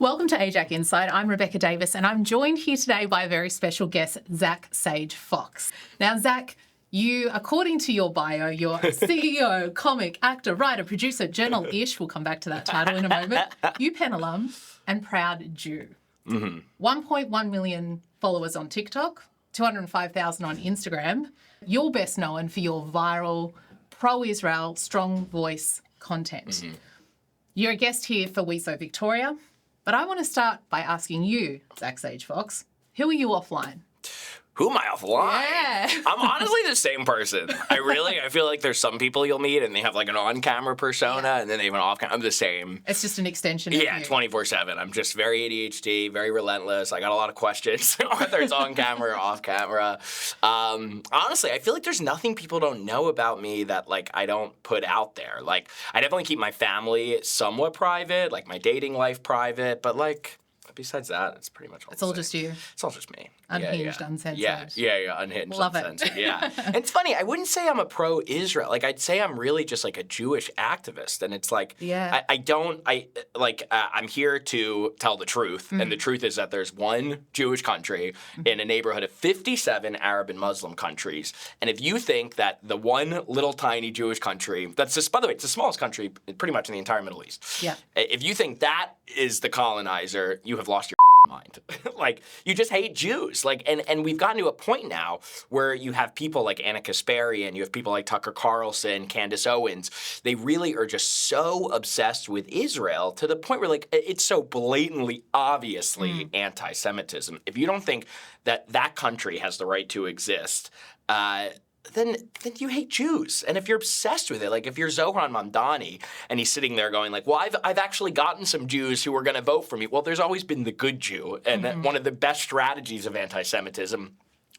Welcome to AIJAC Insight. I'm Rebecca Davis, and I'm joined here today by a very special guest, Zach Sage Fox. Now, Zach, you, according to your bio, you're CEO, comic, actor, writer, producer, journal-ish. We'll come back to that title in a moment. UPenn alum and proud Jew. 1.1 million followers on TikTok, 205,000 on Instagram. You're best known for your viral, pro-Israel, strong voice content. You're a guest here for WIZO Victoria, but I want to start by asking you, Zach Sage Fox, who are you offline? Who am I offline? Yeah. I'm honestly the same person. I feel like there's some people you'll meet and they have like an on-camera persona and then they have an off-camera. I'm the same. It's just an extension of you. 24/7. I'm just very ADHD, very relentless. I got a lot of questions, whether it's on camera or off camera. Honestly, I feel like there's nothing people don't know about me that like I don't put out there. Like I definitely keep my family somewhat private, like my dating life private, but like besides that, it's pretty much all It's all just you. It's all just me. Unhinged, uncensored. Yeah, unhinged, Love uncensored. Yeah. And it's funny, I wouldn't say I'm a pro-Israel. Like, I'd say I'm really just like a Jewish activist. And it's like, I'm here to tell the truth. And the truth is that there's one Jewish country in a neighborhood of 57 Arab and Muslim countries. And if you think that the one little tiny Jewish country, that's just, by the way, it's the smallest country pretty much in the entire Middle East. Yeah. If you think that is the colonizer, you have lost your mind. Like, you just hate Jews. Like, and we've gotten to a point now where you have people like Anna Kasparian, you have people like Tucker Carlson, Candace Owens. They really are just so obsessed with Israel to the point where like it's so blatantly, obviously anti-Semitism. If you don't think that that country has the right to exist, then you hate Jews. And if you're obsessed with it, like if you're Zohran Mamdani and he's sitting there going like, well, I've actually gotten some Jews who are going to vote for me. Well, there's always been the good Jew. And one of the best strategies of anti-Semitism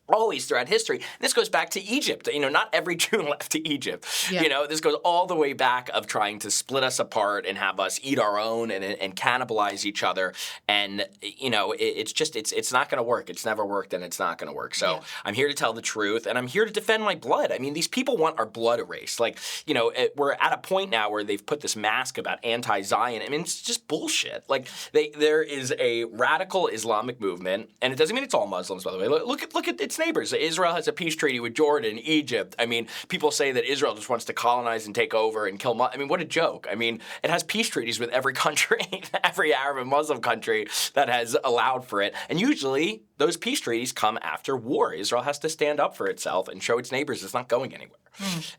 always throughout history. And this goes back to Egypt. You know, not every Jew left to Egypt. Yeah. You know, this goes all the way back of trying to split us apart and have us eat our own and cannibalize each other. And, you know, it's not going to work. It's never worked and it's not going to work. So I'm here to tell the truth and I'm here to defend my blood. I mean, these people want our blood erased. Like, you know, we're at a point now where they've put this mask about anti-Zion. I mean, it's just bullshit. Like, there is a radical Islamic movement, and it doesn't mean it's all Muslims, by the way. Look at its neighbors. Israel has a peace treaty with Jordan, Egypt. I mean, people say that Israel just wants to colonize and take over and kill. I mean, what a joke. I mean, it has peace treaties with every country, every Arab and Muslim country that has allowed for it. And usually those peace treaties come after war. Israel has to stand up for itself and show its neighbors it's not going anywhere.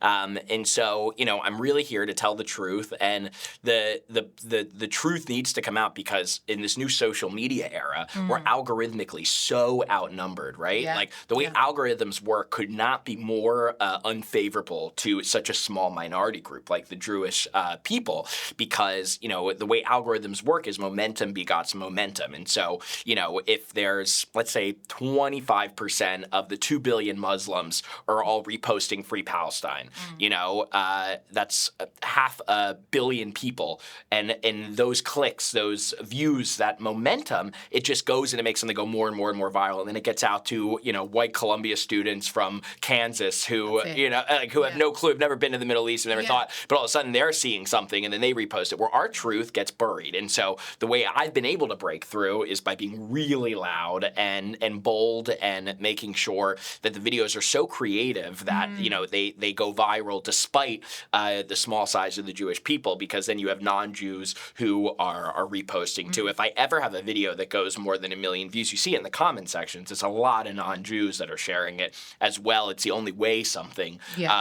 And so, you know, I'm really here to tell the truth, and the truth needs to come out because in this new social media era, we're algorithmically so outnumbered, right? Yeah. Like the way algorithms work could not be more unfavorable to such a small minority group like the Jewish people, because, you know, the way algorithms work is momentum begots momentum. And so, you know, if there's, let's say 25% of the 2 billion Muslims are all reposting Free Palestine, you know, that's 500 million people. And in those clicks, those views, that momentum, it just goes and it makes something go more and more and more viral. And then it gets out to, you know, white Columbia students from Kansas who, you know, like, who have no clue, have never been to the Middle East, have never thought, but all of a sudden they're seeing something and then they repost it, where our truth gets buried. And so the way I've been able to break through is by being really loud and bold and making sure that the videos are so creative that, you know, they go viral despite the small size of the Jewish people, because then you have non-Jews who are reposting too. If I ever have a video that goes more than 1 million views, you see it in the comment sections, it's a lot of non-Jews that are sharing it as well. It's the only way something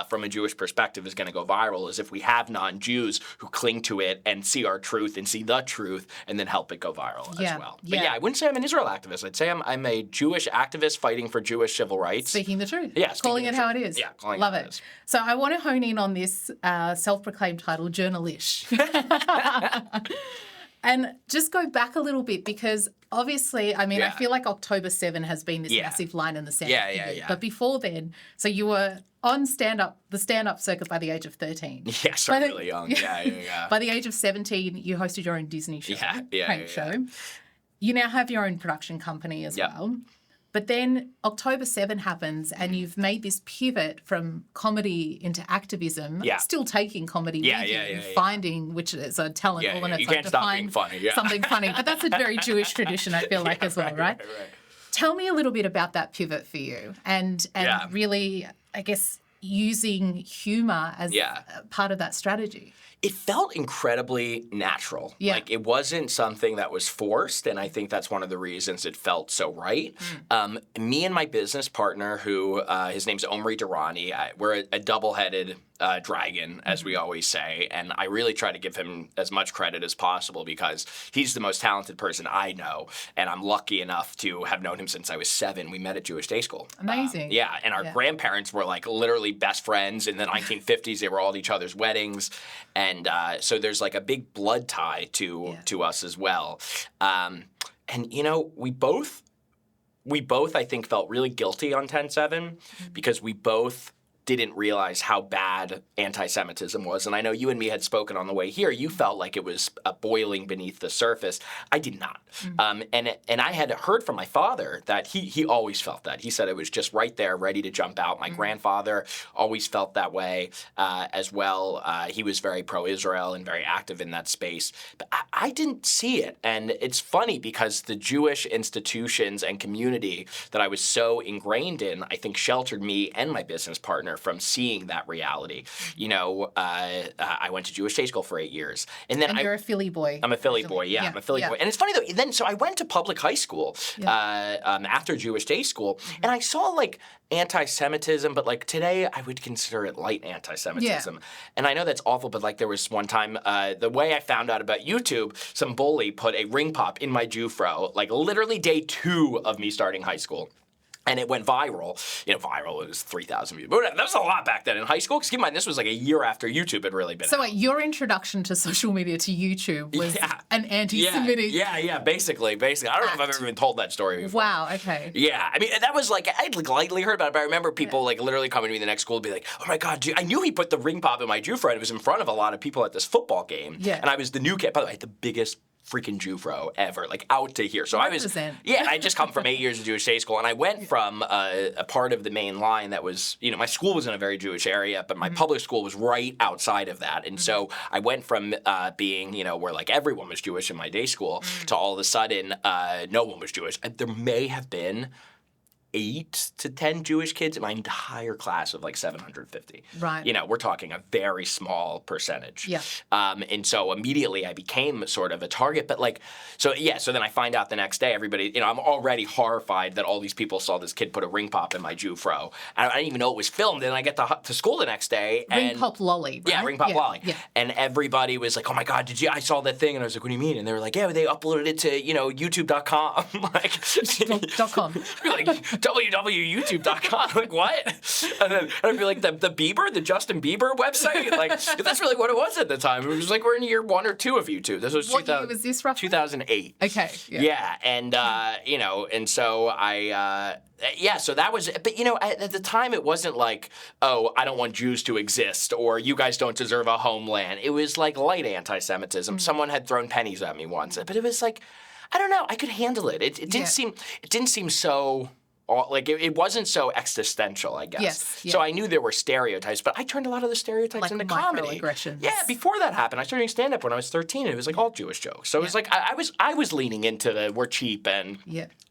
from a Jewish perspective is going to go viral, is if we have non-Jews who cling to it and see our truth and see the truth and then help it go viral as well. But I wouldn't say I'm an Israel activist. I'd say I'm a Jewish activist fighting for Jewish civil rights. Speaking the truth. Yeah. Calling it how it is. Yeah. Calling Love it it. how it is. So I want to hone in on this self-proclaimed title, journal-ish. And just go back a little bit, because obviously, I mean, I feel like October 7 has been this massive line in the sand. Yeah. But before then, so you were on the stand-up circuit by the age of 13. Yeah, started really young. Yeah. By the age of 17, you hosted your own Disney show, prank show. You now have your own production company as well. But then October 7 happens and you've made this pivot from comedy into activism, still taking comedy with you and finding, which is a talent all in its own, you can't stop being funny. Something funny. But that's a very Jewish tradition, I feel like, as well, right? Tell me a little bit about that pivot for you and really, I guess, using humour as part of that strategy. It felt incredibly natural. Yeah. Like, it wasn't something that was forced, and I think that's one of the reasons it felt so right. Me and my business partner, who his name's Omri Durrani, we're a double-headed dragon, as we always say, and I really try to give him as much credit as possible because he's the most talented person I know, and I'm lucky enough to have known him since I was 7. We met at Jewish Day School. Amazing. And our grandparents were like literally best friends in the 1950s. They were all at each other's weddings, and so there's like a big blood tie to us as well. And you know, we both I think felt really guilty on 10/7 because we both didn't realize how bad anti-Semitism was. And I know you and me had spoken on the way here. You felt like it was boiling beneath the surface. I did not. And I had heard from my father that he always felt that. He said it was just right there, ready to jump out. My grandfather always felt that way as well. He was very pro-Israel and very active in that space. But I didn't see it. And it's funny because the Jewish institutions and community that I was so ingrained in, I think sheltered me and my business partner from seeing that reality. You know, I went to Jewish Day School for 8 years. And then you're a Philly boy. I'm a Philly boy, I'm a Philly boy. And it's funny though, then so I went to public high school after Jewish Day School, and I saw like anti-Semitism, but like today I would consider it light anti-Semitism. And I know that's awful, but like there was one time, the way I found out about YouTube, some bully put a ring pop in my Jufro, like literally day 2 of me starting high school. And it went viral. You know, viral, it was 3,000 views. But that was a lot back then in high school. Because keep in mind, this was like a year after YouTube had really been So out. wait, your introduction to social media, to YouTube, was an anti-Semitic basically. I don't know if I've ever even told that story before. Wow, okay. Yeah, I mean, that was like, I'd like lightly heard about it, but I remember people like literally coming to me the next school and be like, oh my God, I knew he put the ring pop in my Jufro, and it was in front of a lot of people at this football game. Yeah. And I was the new kid. By the way, I had the biggest freaking Jufro ever, like out to here. So I was, I just come from 8 years of Jewish Day School, and I went from a part of the main line that was, you know, my school was in a very Jewish area, but my public school was right outside of that. And so I went from being, you know, where like everyone was Jewish in my day school to all of a sudden no one was Jewish. There may have been 8 to 10 Jewish kids in my entire class of like 750. Right. You know, we're talking a very small percentage. Yeah. And so immediately I became sort of a target. But like, so then I find out the next day, everybody, you know, I'm already horrified that all these people saw this kid put a ring pop in my Jufro. And I didn't even know it was filmed. And I get to school the next day. Ring pop lolly, right? Yeah, ring pop lolly. Yeah. And everybody was like, oh my God, I saw that thing. And I was like, what do you mean? And they were like, yeah, they uploaded it to, you know, youtube.com. like, .com. Like, www.youtube.com. Like, what? And then I'd be like, the Bieber, the Justin Bieber website? Like, that's really what it was at the time. It was like, we're in year 1 or 2 of YouTube. This was What year was this roughly? 2008. Okay. Yeah. And, you know, and so so that was, but you know, at the time it wasn't like, oh, I don't want Jews to exist, or you guys don't deserve a homeland. It was like light anti-Semitism. Someone had thrown pennies at me once, but it was like, I don't know, I could handle it. It didn't seem so, like, it wasn't so existential, I guess. Yes. Yeah. So I knew there were stereotypes, but I turned a lot of the stereotypes into comedy. Microaggressions. Yeah, before that happened, I started doing stand-up when I was 13, and it was like all Jewish jokes. So it was like, I was leaning into the, we're cheap, and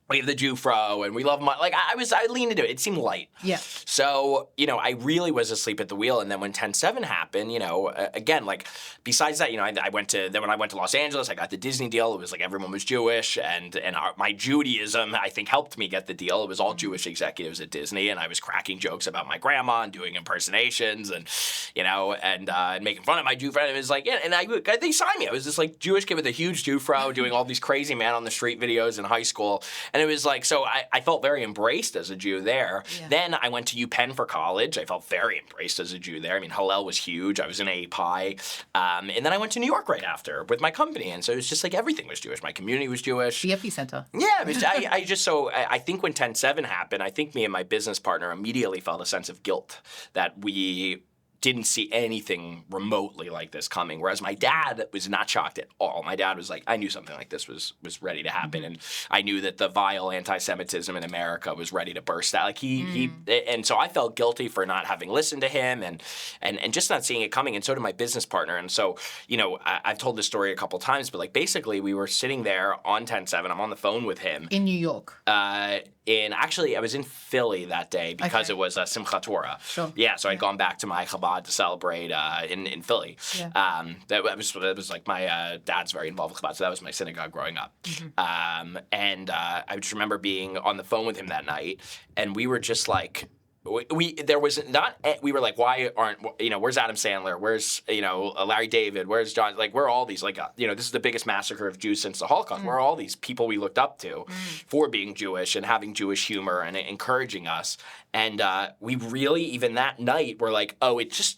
we have the Jufro, and we love money. Like, I leaned into it. It seemed light. Yeah. So, you know, I really was asleep at the wheel. And then when 10/7 happened, you know, again, like, besides that, you know, when I went to Los Angeles, I got the Disney deal. It was like everyone was Jewish, and my Judaism, I think, helped me get the deal. It was all Jewish executives at Disney, and I was cracking jokes about my grandma and doing impersonations, and, you know, and making fun of my Jew friend. It was like, yeah, and they signed me. I was this, like, Jewish kid with a huge Jufro doing all these crazy man on the street videos in high school. And it was like, so I felt very embraced as a Jew there. Yeah. Then I went to UPenn for college. I felt very embraced as a Jew there. I mean, Hillel was huge. I was in API. And then I went to New York right after with my company. And so it was just like everything was Jewish. My community was Jewish. The epicenter. Yeah. I think when 10/7 happened, I think me and my business partner immediately felt a sense of guilt that we didn't see anything remotely like this coming. Whereas my dad was not shocked at all. My dad was like, I knew something like this was ready to happen, and I knew that the vile anti-Semitism in America was ready to burst out. Like and so I felt guilty for not having listened to him and just not seeing it coming. And so did my business partner. And so, you know, I've told this story a couple times, but like basically we were sitting there on 10/7. I'm on the phone with him in New York. Actually, I was in Philly that day because it was Simchat Torah. Sure. Yeah, so I'd gone back to my Chabad to celebrate in Philly. Yeah. That was like my dad's very involved with Chabad, so that was my synagogue growing up. I just remember being on the phone with him that night, and we were just like, we were like, why aren't, you know, where's Adam Sandler, where's, you know, Larry David, where's John, like, where are all these, like, you know, this is the biggest massacre of Jews since the Holocaust, where are all these people we looked up to for being Jewish and having Jewish humor and encouraging us. And we really, even that night, were like, oh, it's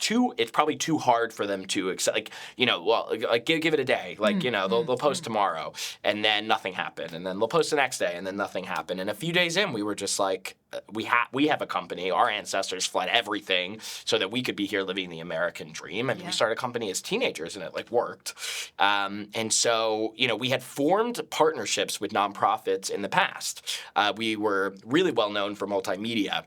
probably too hard for them to accept, like, you know, well, like, give it a day, like, you know, they'll post tomorrow, and then nothing happened, and then they'll post the next day, and then nothing happened. And a few days in, we were just like, we have a company. Our ancestors fled everything so that we could be here living the American dream. I mean, we started a company as teenagers, and it like worked. And so, you know, we had formed partnerships with nonprofits in the past. We were really well known for multimedia.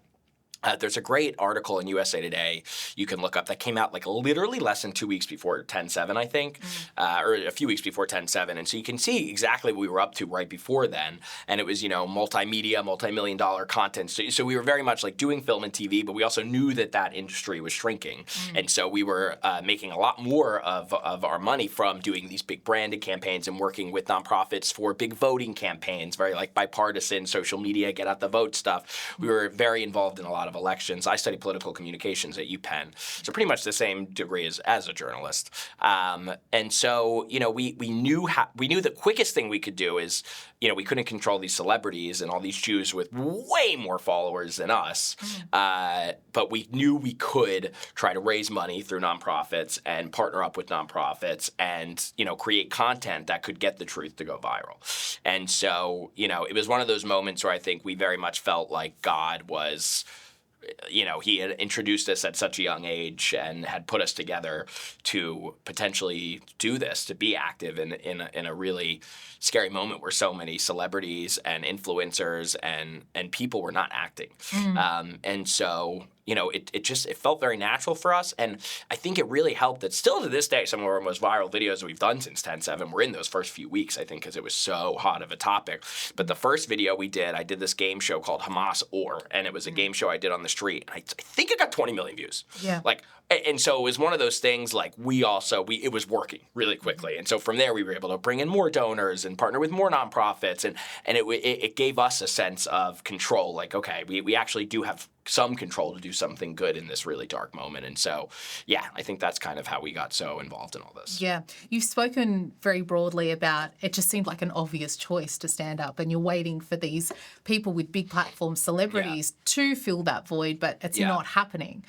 There's a great article in USA Today you can look up that came out like literally less than 2 weeks before 10/7, I think, or a few weeks before 10/7. And so you can see exactly what we were up to right before then. And it was, you know, multimedia, multi-million-dollar content. So we were very much like doing film and TV, but we also knew that industry was shrinking. And so we were making a lot more of our money from doing these big branded campaigns and working with nonprofits for big voting campaigns, very like bipartisan, social media, get out the vote stuff. We were very involved in a lot of elections. I studied political communications at UPenn, so pretty much the same degree as a journalist. And so, you know, we knew the quickest thing we could do is, you know, we couldn't control these celebrities and all these Jews with way more followers than us, but we knew we could try to raise money through nonprofits and partner up with nonprofits and, you know, create content that could get the truth to go viral. And so, you know, it was one of those moments where I think we very much felt like God was, you know, he had introduced us at such a young age and had put us together to potentially do this, to be active in a really scary moment where so many celebrities and influencers and people were not acting. And so, you know, it felt very natural for us. And I think it really helped that still to this day, some of our most viral videos we've done since 10/7 were in those first few weeks, I think, because it was so hot of a topic. But the first video we did, I did this game show called Hamas Or, and it was a game show I did on the street. And I think it got 20 million views. Yeah. Like, and so it was one of those things like it was working really quickly. And so from there we were able to bring in more donors and partner with more nonprofits. And it gave us a sense of control. Like, okay, we actually do have some control to do something good in this really dark moment. And so, yeah, I think that's kind of how we got so involved in all this. Yeah. You've spoken very broadly about it just seemed like an obvious choice to stand up, and you're waiting for these people with big platforms, celebrities, to fill that void, but it's not happening.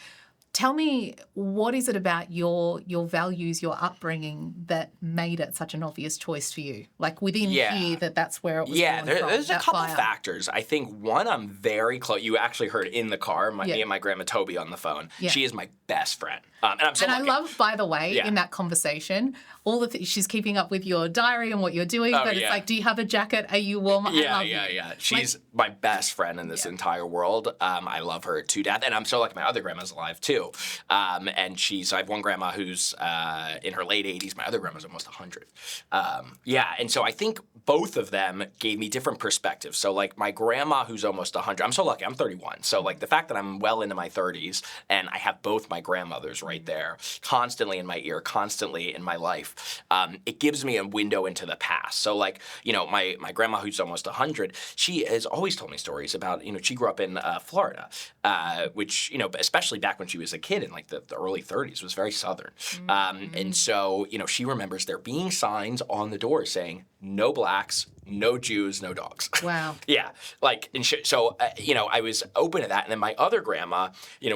Tell me, what is it about your values, your upbringing that made it such an obvious choice for you? Like within here, that's where it was born from, there's a couple fire. factors. I think one, I'm very close. You actually heard in the car, me and my grandma Toby on the phone. Yeah. She is my best friend. And I'm so lucky. I love, by the way, in that conversation, all the she's keeping up with your diary and what you're doing, but it's like, do you have a jacket? Are you warm? Yeah. She's my best friend in this entire world. I love her to death. And I'm so lucky my other grandma's alive too. And I have one grandma who's in her late 80s. My other grandma's almost 100. And so I think both of them gave me different perspectives. So like my grandma who's almost 100, I'm so lucky, I'm 31. So like the fact that I'm well into my 30s and I have both my grandmothers right there, constantly in my ear, constantly in my life, it gives me a window into the past. So like, you know, my grandma who's almost 100, she has always told me stories about, you know, she grew up in Florida, which, you know, especially back when she was a kid in like the early 30s, was very Southern. And so, you know, she remembers there being signs on the door saying, no blacks, no Jews, no dogs. Wow. Yeah, like, I was open to that. And then my other grandma,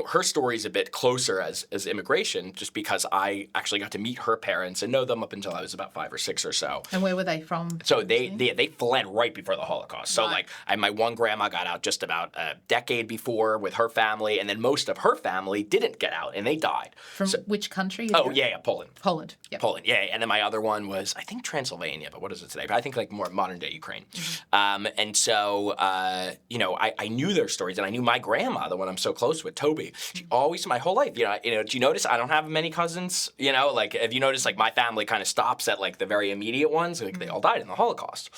her story's a bit closer as immigration, just because I actually got to meet her parents and know them up until I was about 5 or 6 or so. And where were they from? So they fled right before the Holocaust. So Right. my one grandma got out just about a decade before with her family, and then most of her family didn't get out and they died. From which country? Poland. Poland. Yep. Poland, yeah. And then my other one was, I think, Transylvania, but what is it today? But I think more modern day Ukraine. And so, I knew their stories, and I knew my grandma, the one I'm so close with, Toby. She always, my whole life, do you notice I don't have many cousins? If you notice, my family kind of stops at the very immediate ones, they all died in the Holocaust.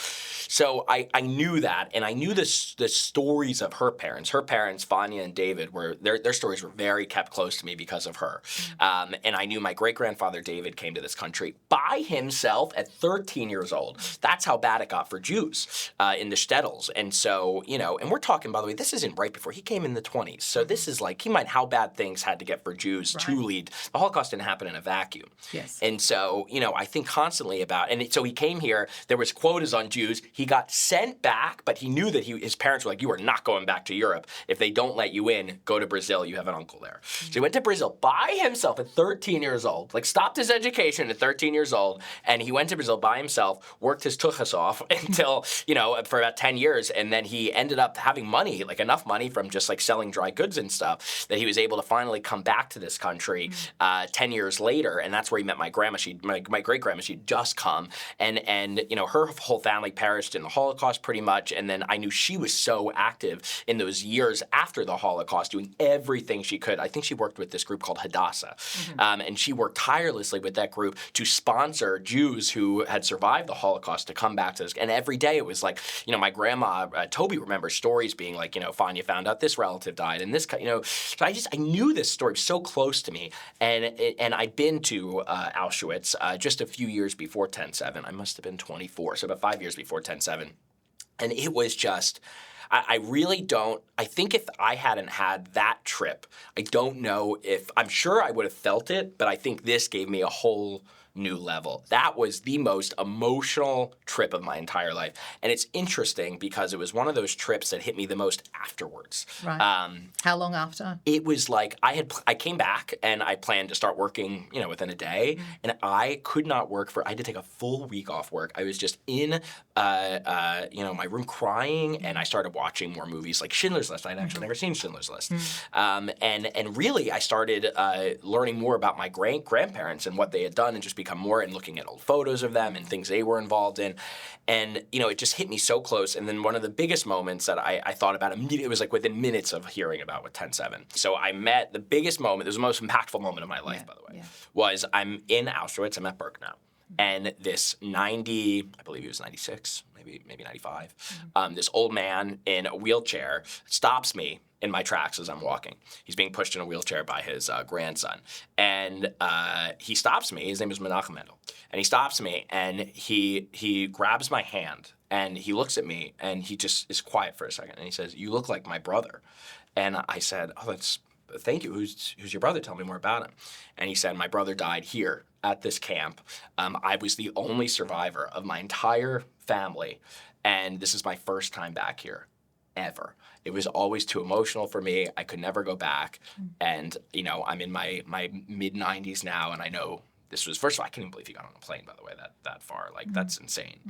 So I knew that, and I knew the stories of her parents. Her parents, Vanya and David, their stories were very kept close to me because of her. And I knew my great-grandfather David came to this country by himself at 13 years old. That's how bad it got for Jews in the shtetls. And so, and we're talking, by the way, this isn't right before. He came in the 20s. So this is keep in mind how bad things had to get for Jews to lead. The Holocaust didn't happen in a vacuum. Yes. And so, I think constantly about, so he came here, there was quotas on Jews. He got sent back, but he knew that his parents were like, you are not going back to Europe. If they don't let you in, go to Brazil. You have an uncle there. So he went to Brazil by himself at 13 years old, stopped his education at 13 years old, and he went to Brazil by himself, worked his tuchus off until, for about 10 years, and then he ended up having money, enough money from just selling dry goods and stuff, that he was able to finally come back to this country 10 years later, and that's where he met my grandma. My great-grandma, she'd just come, and her whole family perished in the Holocaust pretty much, and then I knew she was so active in those years after the Holocaust, doing everything she could. I think she worked with this group called Hadassah, and she worked tirelessly with that group to sponsor Jews who had survived the Holocaust to come back to this. And every day it was my grandma, Toby, remembers stories being Fanya found out this relative died, and this, so I knew this story so close to me, and I'd been to Auschwitz just a few years before 10/7. I must have been 24, so about 5 years before 10/7. And it was just, I really don't, I think if I hadn't had that trip, I don't know I'm sure I would have felt it, but I think this gave me a whole new level. That was the most emotional trip of my entire life. And it's interesting because it was one of those trips that hit me the most afterwards. Right. How long after? It was I came back and I planned to start working, within a day. And I could not work I had to take a full week off work. I was just in, my room crying, and I started watching more movies like Schindler's List. I'd actually never seen Schindler's List. And really I started learning more about my grandparents and what they had done, and just become more, and looking at old photos of them and things they were involved in. And, it just hit me so close. And then one of the biggest moments that I thought about immediately, it was within minutes of hearing about with 10/7. So I met the biggest moment, it was the most impactful moment of my life, by the way, was I'm in Auschwitz, I'm at Birkenau. And this I believe he was 96, maybe 95, this old man in a wheelchair stops me in my tracks as I'm walking. He's being pushed in a wheelchair by his grandson. And he stops me. His name is Menachem Mendel. And he stops me, and he grabs my hand, and he looks at me, and he just is quiet for a second. And he says, "You look like my brother." And I said, "Oh, thank you. Who's your brother? Tell me more about him." And he said, "My brother died here at this camp. I was the only survivor of my entire family, and this is my first time back here, ever. It was always too emotional for me. I could never go back. And, I'm in my mid-90s now, and I know this was, first of all, I can't even believe he got on a plane, by the way, that far. That's insane."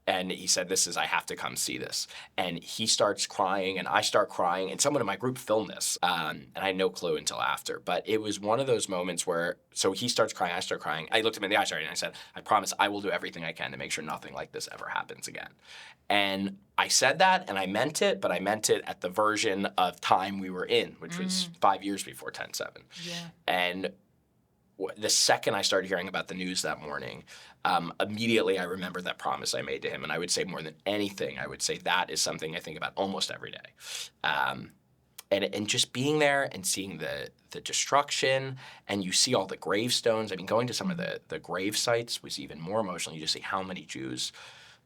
And he said, I have to come see this. And he starts crying, and I start crying, and someone in my group filmed this. And I had no clue until after. But it was one of those moments where, so he starts crying, I start crying. I looked him in the eyes, and I said, "I promise I will do everything I can to make sure nothing like this ever happens again." And I said that, and I meant it, but I meant it at the version of time we were in, which was 5 years before 10/7. Yeah. And the second I started hearing about the news that morning, immediately I remembered that promise I made to him. And I would say more than anything, I would say that is something I think about almost every day. And just being there and seeing the destruction, and you see all the gravestones. I mean, going to some of the grave sites was even more emotional. You just see how many Jews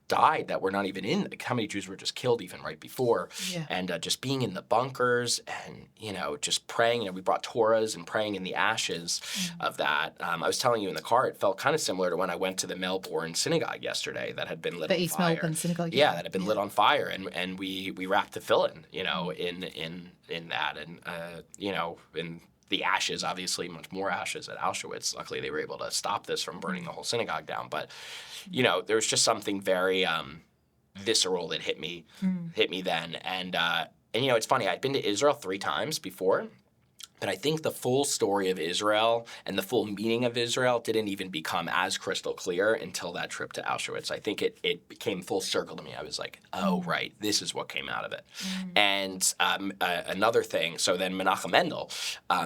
died that were not even in, like how many Jews were just killed even right before. Yeah. And just being in the bunkers and, just praying. We brought Torahs and praying in the ashes of that. I was telling you in the car, it felt kind of similar to when I went to the Melbourne synagogue yesterday that had been lit on fire. The East Melbourne synagogue. Yeah, that had been lit on fire. And we wrapped the fill-in, in that. And, in the ashes, obviously, much more ashes at Auschwitz. Luckily, they were able to stop this from burning the whole synagogue down. But, there was just something very visceral that hit me then. And it's funny. I'd been to Israel 3 times before. But I think the full story of Israel and the full meaning of Israel didn't even become as crystal clear until that trip to Auschwitz. I think it became full circle to me. I was like, oh, right, this is what came out of it. And another thing, so then Menachem Mendel,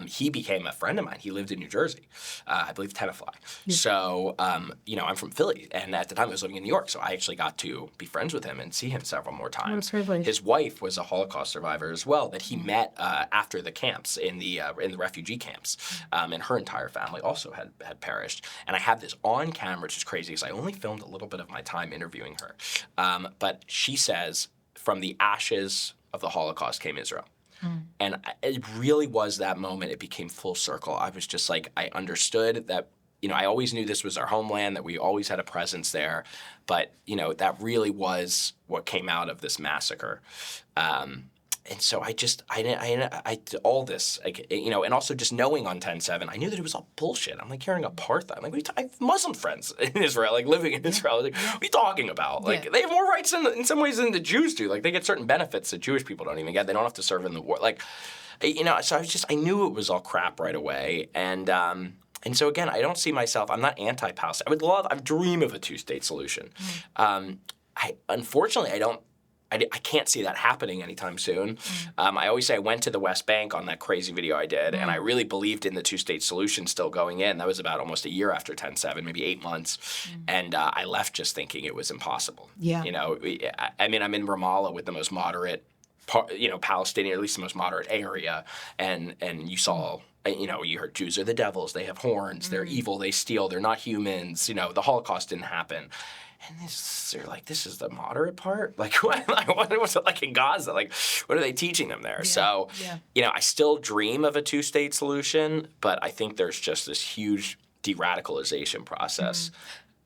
he became a friend of mine. He lived in New Jersey, I believe Tenafly. Yeah. So, I'm from Philly, and at the time I was living in New York, so I actually got to be friends with him and see him several more times. What a privilege. His wife was a Holocaust survivor as well that he met after the camps in the refugee camps, and her entire family also had perished. And I have this on camera, which is crazy because I only filmed a little bit of my time interviewing her. But she says, from the ashes of the Holocaust came Israel. And it really was that moment. It became full circle. I was just like, I understood that, I always knew this was our homeland, that we always had a presence there. But, that really was what came out of this massacre. And so I all this, and also just knowing on 10/7, I knew that it was all bullshit. I'm like hearing apartheid. I'm like, I have Muslim friends in Israel, like living in Israel. Like, what are you talking about? Like, they have more rights in some ways than the Jews do. Like, they get certain benefits that Jewish people don't even get. They don't have to serve in the war. Like, so I knew it was all crap right away. And so again, I don't see myself, I'm not anti-Palestine. I dream of a 2-state solution. Unfortunately, I can't see that happening anytime soon. I always say I went to the West Bank on that crazy video I did, and I really believed in the 2-state solution still going in. That was about almost a year after 10/7, maybe 8 months. And I left just thinking it was impossible. Yeah. I'm in Ramallah with the most moderate, Palestinian, at least the most moderate area, and you saw. You heard Jews are the devils. They have horns. They're evil. They steal. They're not humans. The Holocaust didn't happen. And they're like, this is the moderate part? Like, what's it like in Gaza? Like, what are they teaching them there? So, I still dream of a 2-state solution, but I think there's just this huge de-radicalization process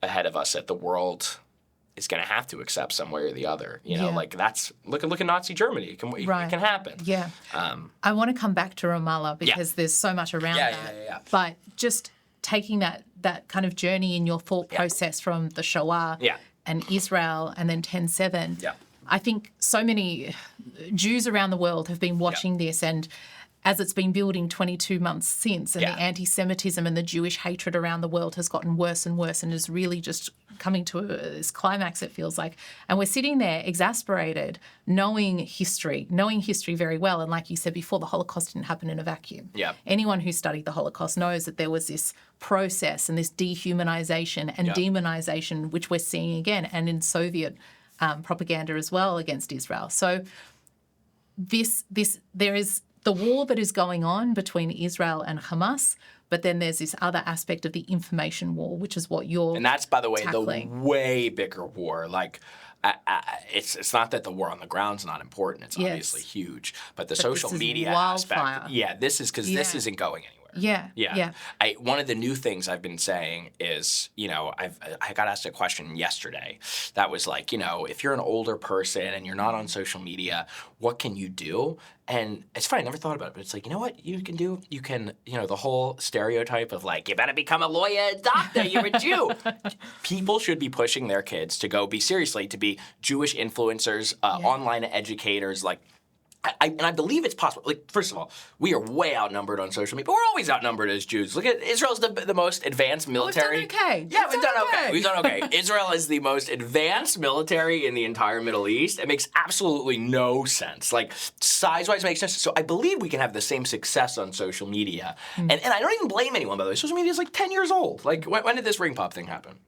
ahead of us that the world is going to have to accept some way or the other. Like that's look at Nazi Germany. It can happen. Yeah. I want to come back to Ramallah because there's so much around that. Yeah. But just taking that kind of journey in your thought process from the Shoah and Israel and then 10/7. Yeah. I think so many Jews around the world have been watching this, and as it's been building 22 months since, and the anti-Semitism and the Jewish hatred around the world has gotten worse and worse and is really just coming to this climax, it feels like. And we're sitting there exasperated, knowing history very well. And like you said before, the Holocaust didn't happen in a vacuum. Yeah. Anyone who studied the Holocaust knows that there was this process and this dehumanization and demonization, which we're seeing again, and in Soviet propaganda as well against Israel. So there is the war that is going on between Israel and Hamas, but then there's this other aspect of the information war, which is what you're And that's, by the way, tackling. The way bigger war. Like, it's not that the war on the ground's not important. It's obviously huge. But the social media aspect. Yeah, this is because this isn't going anywhere. Yeah. One of the new things I've been saying is, I got asked a question yesterday that was like, if you're an older person and you're not on social media, what can you do? And it's funny, I never thought about it, but it's like, you know what you can do? You can, the whole stereotype of like, you better become a lawyer, a doctor, you're a Jew. People should be pushing their kids to go to be Jewish influencers, online educators, like, I believe it's possible. Like, first of all, we are way outnumbered on social media, but we're always outnumbered as Jews. Look at Israel's the most advanced military. We've done okay. Yeah, we've done okay. We've done okay. Israel is the most advanced military in the entire Middle East. It makes absolutely no sense. Like, size-wise, it makes sense. So I believe we can have the same success on social media. And I don't even blame anyone, by the way. Social media is like 10 years old. Like, when did this ring pop thing happen?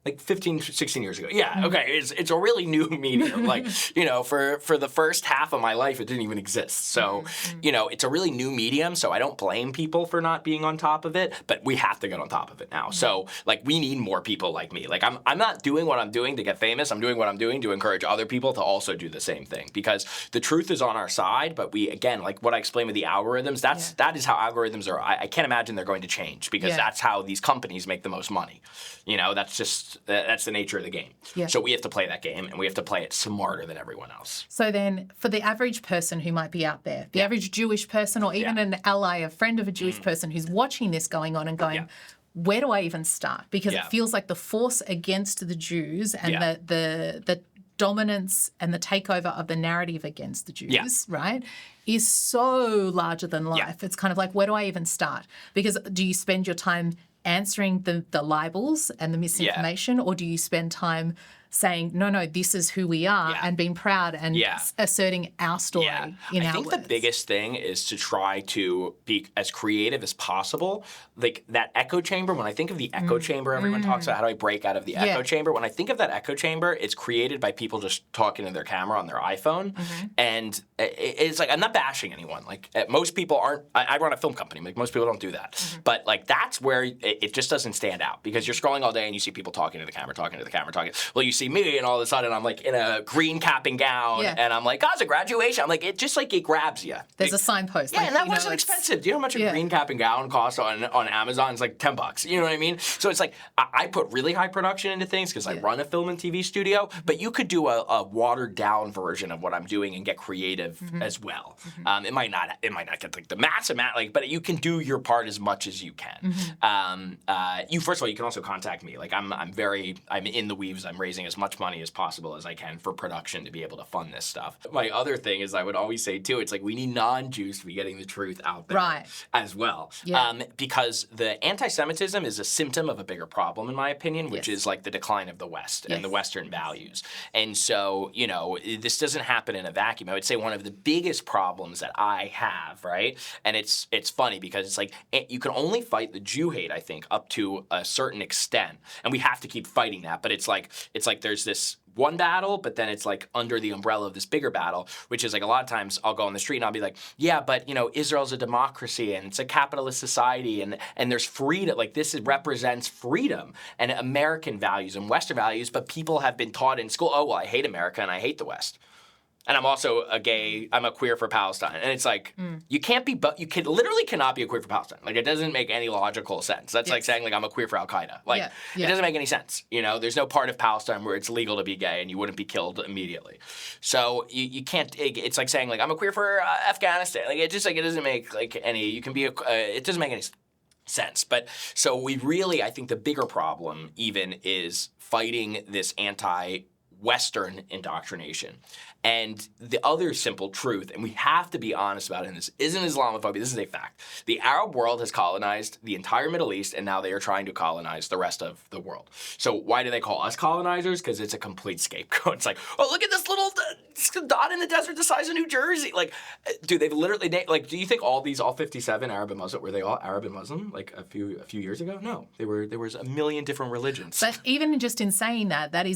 Like 15, 16 years ago. Yeah, okay. It's a really new medium. Like, for the first half of my life, it didn't even exist. So, it's a really new medium. So I don't blame people for not being on top of it, but we have to get on top of it now. So, like, we need more people like me. Like, I'm not doing what I'm doing to get famous. I'm doing what I'm doing to encourage other people to also do the same thing, because the truth is on our side. But we, again, like what I explained with the algorithms, that is how algorithms are. I can't imagine they're going to change, because that's how these companies make the most money. That's the nature of the game. Yeah. So we have to play that game, and we have to play it smarter than everyone else. So then for the average person who might be out there, the average Jewish person, or even an ally, a friend of a Jewish person who's watching this going on and going, where do I even start? Because it feels like the force against the Jews and the dominance and the takeover of the narrative against the Jews, right, is so larger than life. It's kind of like, where do I even start? Because do you spend your time answering the libels and the misinformation, or do you spend time saying, no, this is who we are, and being proud and asserting our story in our words? I think the biggest thing is to try to be as creative as possible. Like that echo chamber, when I think of the echo chamber, everyone talks about how do I break out of the echo chamber. When I think of that echo chamber, it's created by people just talking to their camera on their iPhone. And it's like, I'm not bashing anyone. Like most people aren't, I run a film company. Like most people don't do that. But like that's where it just doesn't stand out, because you're scrolling all day and you see people talking to the camera. Well, you see me, and all of a sudden I'm like in a green cap and gown, and I'm like, oh, it's a graduation. I'm like, it just like it grabs you. There's a signpost. Yeah, and that wasn't expensive. Do you know how much a green cap and gown costs on Amazon? It's like $10. You know what I mean? So it's like I put really high production into things because I run a film and TV studio, but you could do a watered down version of what I'm doing and get creative as well. It might not get like the massive amount, but you can do your part as much as you can. First of all, you can also contact me. Like I'm in the weaves. I'm raising as much money as possible as I can for production to be able to fund this stuff. My other thing is I would always say too, it's like we need non-Jews to be getting the truth out there as well. Because the anti-Semitism is a symptom of a bigger problem, in my opinion, which is like the decline of the West and the Western values. And so, this doesn't happen in a vacuum. I would say one of the biggest problems that I have, right? And it's funny because it's like you can only fight the Jew hate, I think, up to a certain extent. And we have to keep fighting that. But it's like there's this one battle, but then it's like under the umbrella of this bigger battle, which is like a lot of times I'll go on the street and I'll be like, yeah, but Israel's a democracy and it's a capitalist society and there's freedom. Like this represents freedom and American values and Western values, but people have been taught in school, oh, well, I hate America and I hate the West. And I'm also I'm a queer for Palestine. And it's like, you literally cannot be a queer for Palestine. Like, it doesn't make any logical sense. That's like saying, like, I'm a queer for Al-Qaeda. Like, it doesn't make any sense. There's no part of Palestine where it's legal to be gay and you wouldn't be killed immediately. So you can't, it's like saying, like, I'm a queer for Afghanistan. Like, it doesn't make, like, it doesn't make any sense. But so I think the bigger problem even is fighting this anti-Western indoctrination. And the other simple truth, and we have to be honest about it, and this isn't Islamophobia, this is a fact. The Arab world has colonized the entire Middle East, and now they are trying to colonize the rest of the world. So why do they call us colonizers? Because it's a complete scapegoat. It's like, oh, look at this little dot in the desert the size of New Jersey. Like, dude, they've literally, do you think all 57 Arab and Muslim, were they all Arab and Muslim, like a few years ago? No, there was a million different religions. But even just in saying that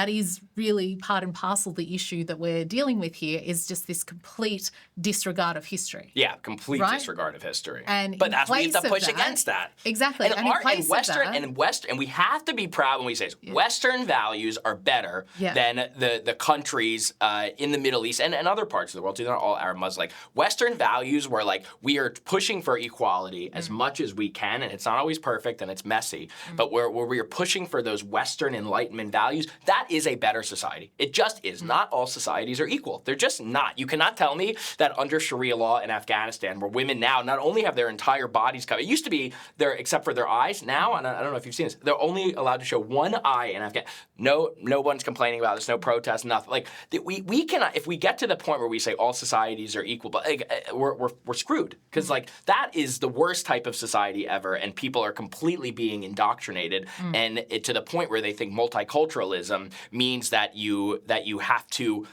is really part and parcel the issue that we're dealing with here, is just this complete disregard of history. Yeah, complete disregard of history. But that's we have to push against that. Exactly. And we have to be proud when we say Western values are better than the countries in the Middle East and other parts of the world. They're not all Arab Muslim. Like Western values where like we are pushing for equality as much as we can, and it's not always perfect and it's messy, but where we are pushing for those Western Enlightenment values, that is a better society. It just is. Not all societies are equal. They're just not. You cannot tell me that under Sharia law in Afghanistan, where women now not only have their entire bodies covered, it used to be there except for their eyes. Now, and I don't know if you've seen this, they're only allowed to show one eye in Afghanistan. No one's complaining about this. No protest. Nothing. Like we cannot. If we get to the point where we say all societies are equal, but we're screwed, because like that is the worst type of society ever, and people are completely being indoctrinated, and to the point where they think multiculturalism means that you have to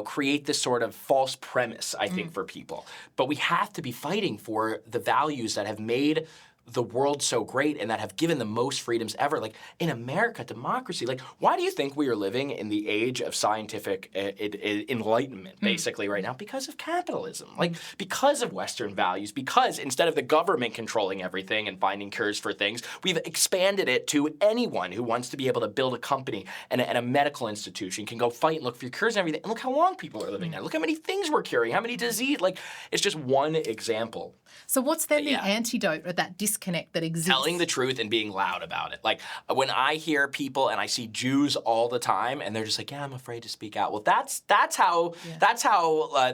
create this sort of false premise, I think, for people. But we have to be fighting for the values that have made the world so great and that have given the most freedoms ever. Like in America, democracy, like why do you think we are living in the age of scientific enlightenment basically right now? Because of capitalism, like because of Western values, because instead of the government controlling everything and finding cures for things, we've expanded it to anyone who wants to be able to build a company and a medical institution can go fight and look for cures and everything. And look how long people are living now. Look how many things we're curing, how many disease, like it's just one example. So what's then the antidote or that disconnect that exists? Telling the truth and being loud about it. Like when I hear people and I see Jews all the time and they're just like, yeah, I'm afraid to speak out. Well, that's how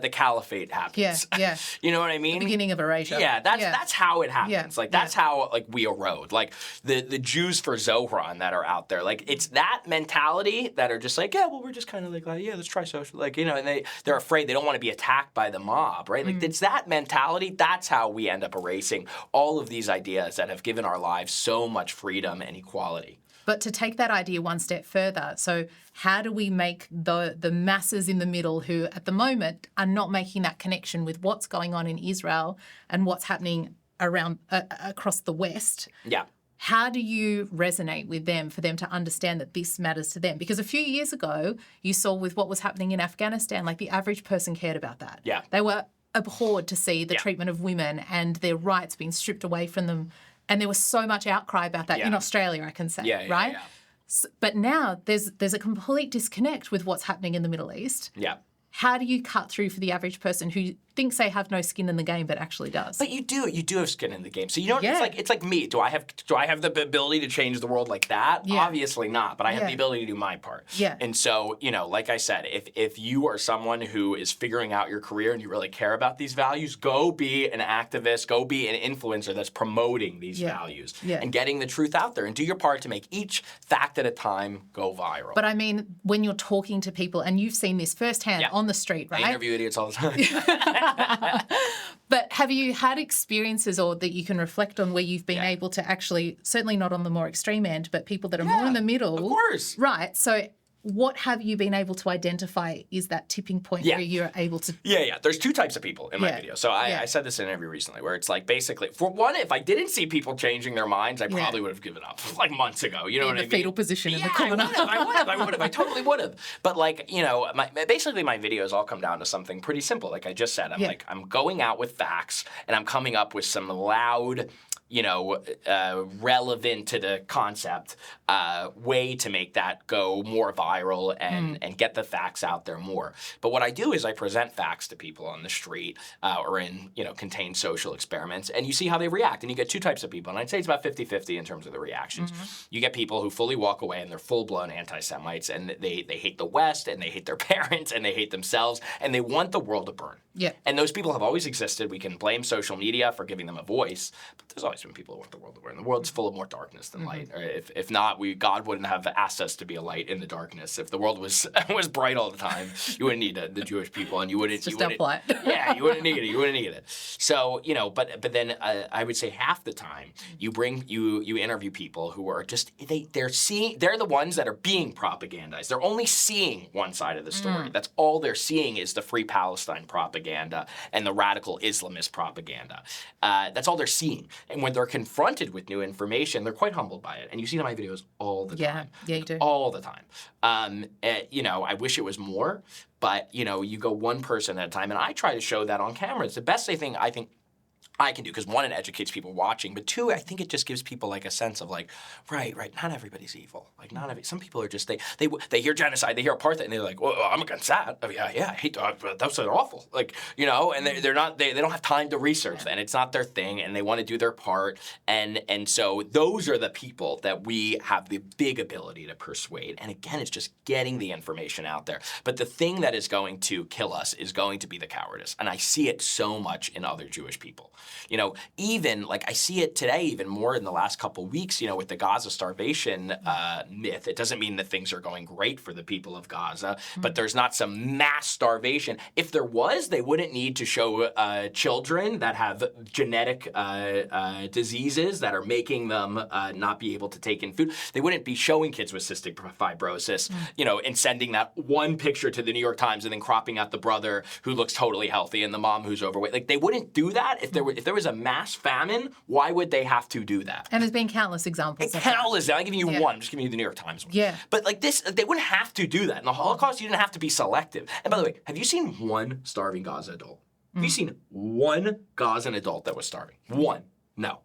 the caliphate happens. Yeah. You know what I mean? The beginning of erasure. Yeah, that's how it happens. Yeah. Like that's how like we erode. Like the Jews for Zohran that are out there. Like it's that mentality that are just like, yeah, well, we're just kind of like, yeah, let's try social. Like, you know, and they're afraid they don't want to be attacked by the mob, right? Like it's that mentality. That's how we end up erasing all of these ideas that have given our lives so much freedom and equality. But to take that idea one step further, so how do we make the masses in the middle who at the moment are not making that connection with what's going on in Israel and what's happening around across the West? Yeah. How do you resonate with them for them to understand that this matters to them? Because a few years ago, you saw with what was happening in Afghanistan, like the average person cared about that. Yeah. They were abhorred to see the treatment of women and their rights being stripped away from them. And there was so much outcry about that in Australia, I can say, right? Yeah. So, but now there's a complete disconnect with what's happening in the Middle East. Yeah. How do you cut through for the average person who thinks they have no skin in the game but actually does? But you do have skin in the game. So you know, it's like me. Do I have the ability to change the world like that? Yeah. Obviously not. But I have the ability to do my part. Yeah. And so, you know, like I said, if you are someone who is figuring out your career and you really care about these values, go be an activist, go be an influencer that's promoting these values and getting the truth out there and do your part to make each fact at a time go viral. But I mean, when you're talking to people, and you've seen this firsthand on the street, right? I interview idiots all the time. But have you had experiences or that you can reflect on where you've been able to actually, certainly not on the more extreme end, but people that are more in the middle? Of course. Right. So what have you been able to identify is that tipping point where you're able to... Yeah. There's two types of people in my video. So I said this in an interview recently where it's like basically, for one, if I didn't see people changing their minds, I probably would have given up like months ago. You know what I mean? In the fetal position in the corner. I would have. I totally would have. But like, you know, basically my videos all come down to something pretty simple. Like I just said, I'm going out with facts and I'm coming up with some loud, you know, relevant to the concept way to make that go more viral and get the facts out there more. But what I do is I present facts to people on the street or in, you know, contained social experiments, and you see how they react. And you get two types of people. And I'd say it's about 50-50 in terms of the reactions. You get people who fully walk away and they're full-blown anti-Semites, and they hate the West, and they hate their parents, and they hate themselves, and they want the world to burn. Yeah. And those people have always existed. We can blame social media for giving them a voice, but there's always been people who want the world to burn. The world's full of more darkness than light. Or if not, God wouldn't have asked us to be a light in the darkness. If the world was bright all the time, you wouldn't need the Jewish people, and you wouldn't. It's just light. Yeah, you wouldn't need it. You wouldn't need it. So, you know, but then I would say half the time you interview people who are just they're the ones that are being propagandized. They're only seeing one side of the story. That's all they're seeing is the Free Palestine propaganda and the radical Islamist propaganda. That's all they're seeing. And when they're confronted with new information, they're quite humbled by it. And you see it in my videos all the time. Yeah, you do. All the time. You know, I wish it was more, but, you know, you go one person at a time. And I try to show that on camera. It's the best thing I think I can do, because one, it educates people watching, but two, I think it just gives people like a sense of like, right, not everybody's evil. Like some people are just, they hear genocide, they hear apartheid, and they're like, well, I'm against that. I mean, yeah, I hate that. That's awful. Like, you know, and they don't have time to research, and it's not their thing, and they want to do their part. And so those are the people that we have the big ability to persuade. And again, it's just getting the information out there. But the thing that is going to kill us is going to be the cowardice. And I see it so much in other Jewish people. You know, even like I see it today, even more in the last couple weeks, you know, with the Gaza starvation myth. It doesn't mean that things are going great for the people of Gaza, but there's not some mass starvation. If there was, they wouldn't need to show children that have genetic diseases that are making them not be able to take in food. They wouldn't be showing kids with cystic fibrosis, you know, and sending that one picture to the New York Times and then cropping out the brother who looks totally healthy and the mom who's overweight. Like, they wouldn't do that if there was if there was a mass famine, why would they have to do that? And there's been countless examples. Countless. I'm giving you one. I'm just giving you the New York Times one. Yeah. But like this, they wouldn't have to do that. In the Holocaust, you didn't have to be selective. And by the way, have you seen one starving Gaza adult? Have you seen one Gazan adult that was starving? One. No.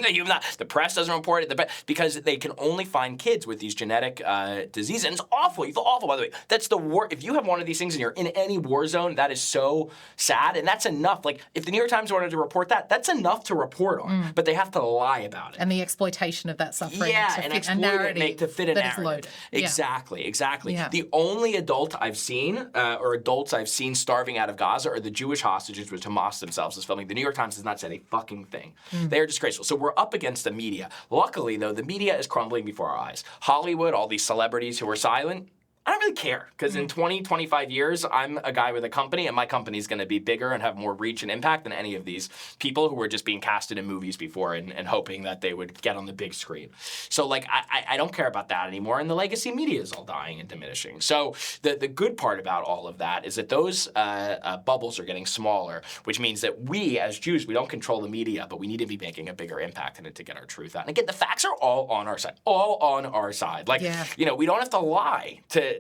You've not. The press doesn't report it because they can only find kids with these genetic diseases. And it's awful. You feel awful, by the way. That's the war. If you have one of these things and you're in any war zone, that is so sad. And that's enough. Like, if the New York Times wanted to report that, that's enough to report on. But they have to lie about it. And the exploitation of that suffering to fit exploit a narrative to fit a that narrative. is loaded. Exactly. Yeah. The only adult I've seen, or adults I've seen starving out of Gaza are the Jewish hostages, which Hamas themselves is filming. The New York Times has not said a fucking thing. They are disgraceful. So we're up against the media. Luckily, though, the media is crumbling before our eyes. Hollywood, all these celebrities who are silent, I don't really care, because in 20, 25 years, I'm a guy with a company, and my company's going to be bigger and have more reach and impact than any of these people who were just being casted in movies before and hoping that they would get on the big screen. So, like, I don't care about that anymore, and the legacy media is all dying and diminishing. So the good part about all of that is that those bubbles are getting smaller, which means that we, as Jews, we don't control the media, but we need to be making a bigger impact in it to get our truth out. And again, the facts are all on our side. All on our side. Like, you know, we don't have to lie to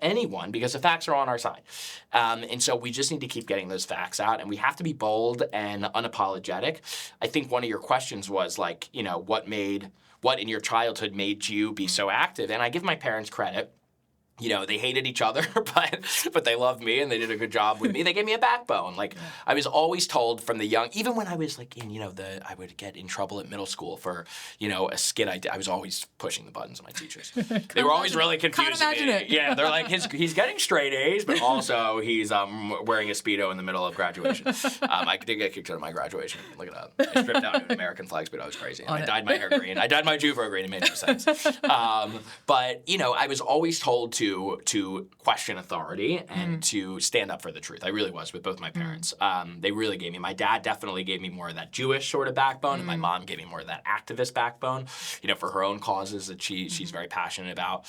anyone because the facts are on our side. And so we just need to keep getting those facts out, and we have to be bold and unapologetic. I think one of your questions was like, you know, what in your childhood made you be so active? And I give my parents credit. You know, they hated each other, but they loved me and they did a good job with me. They gave me a backbone. Like, I was always told from the young, even when I was like in, you know, I would get in trouble at middle school for, you know, a skit I did. I was always pushing the buttons of my teachers. They were always really confused. Can't imagine it. Yeah, they're like, he's getting straight A's, but also he's wearing a Speedo in the middle of graduation. I did get kicked out of my graduation. Look it up. I stripped down to an American flag Speedo. I was crazy. And I dyed my hair green. I dyed my Jew for green. It made no sense. But, you know, I was always told to question authority and to stand up for the truth. I really was with both my parents. They really gave me, my dad definitely gave me more of that Jewish sort of backbone, and my mom gave me more of that activist backbone, you know, for her own causes that she's very passionate about.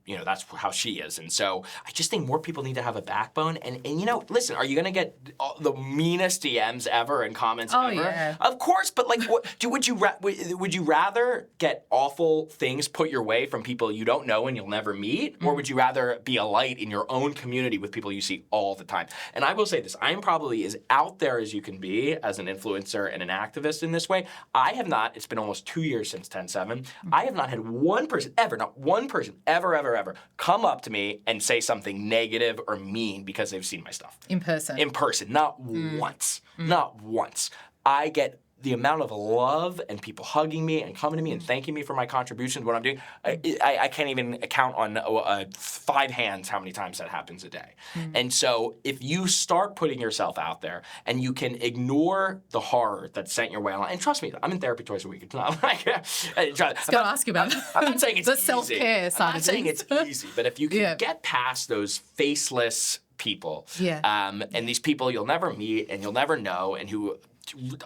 You know, that's how she is. And so I just think more people need to have a backbone. And you know, listen, are you going to get the meanest DMs ever and comments ever? Yeah. Of course, but like, would you rather get awful things put your way from people you don't know and you'll never meet, or would you rather be a light in your own community with people you see all the time? And I will say this, I am probably as out there as you can be as an influencer and an activist in this way. I have not, it's been almost 2 years since 10/7, I have not had one person ever, not one person ever come up to me and say something negative or mean because they've seen my stuff. In person. In person, not once. Not once. I get the amount of love and people hugging me and coming to me and thanking me for my contributions, what I'm doing, I can't even count on 5 hands how many times that happens a day. And so if you start putting yourself out there and you can ignore the horror that's sent your way online, and trust me, I'm in therapy twice a week. It's not like, I was going to ask you about it. I'm not saying it's the easy. self-care side I'm not saying it's easy, but if you can get past those faceless people, and these people you'll never meet and you'll never know, and who,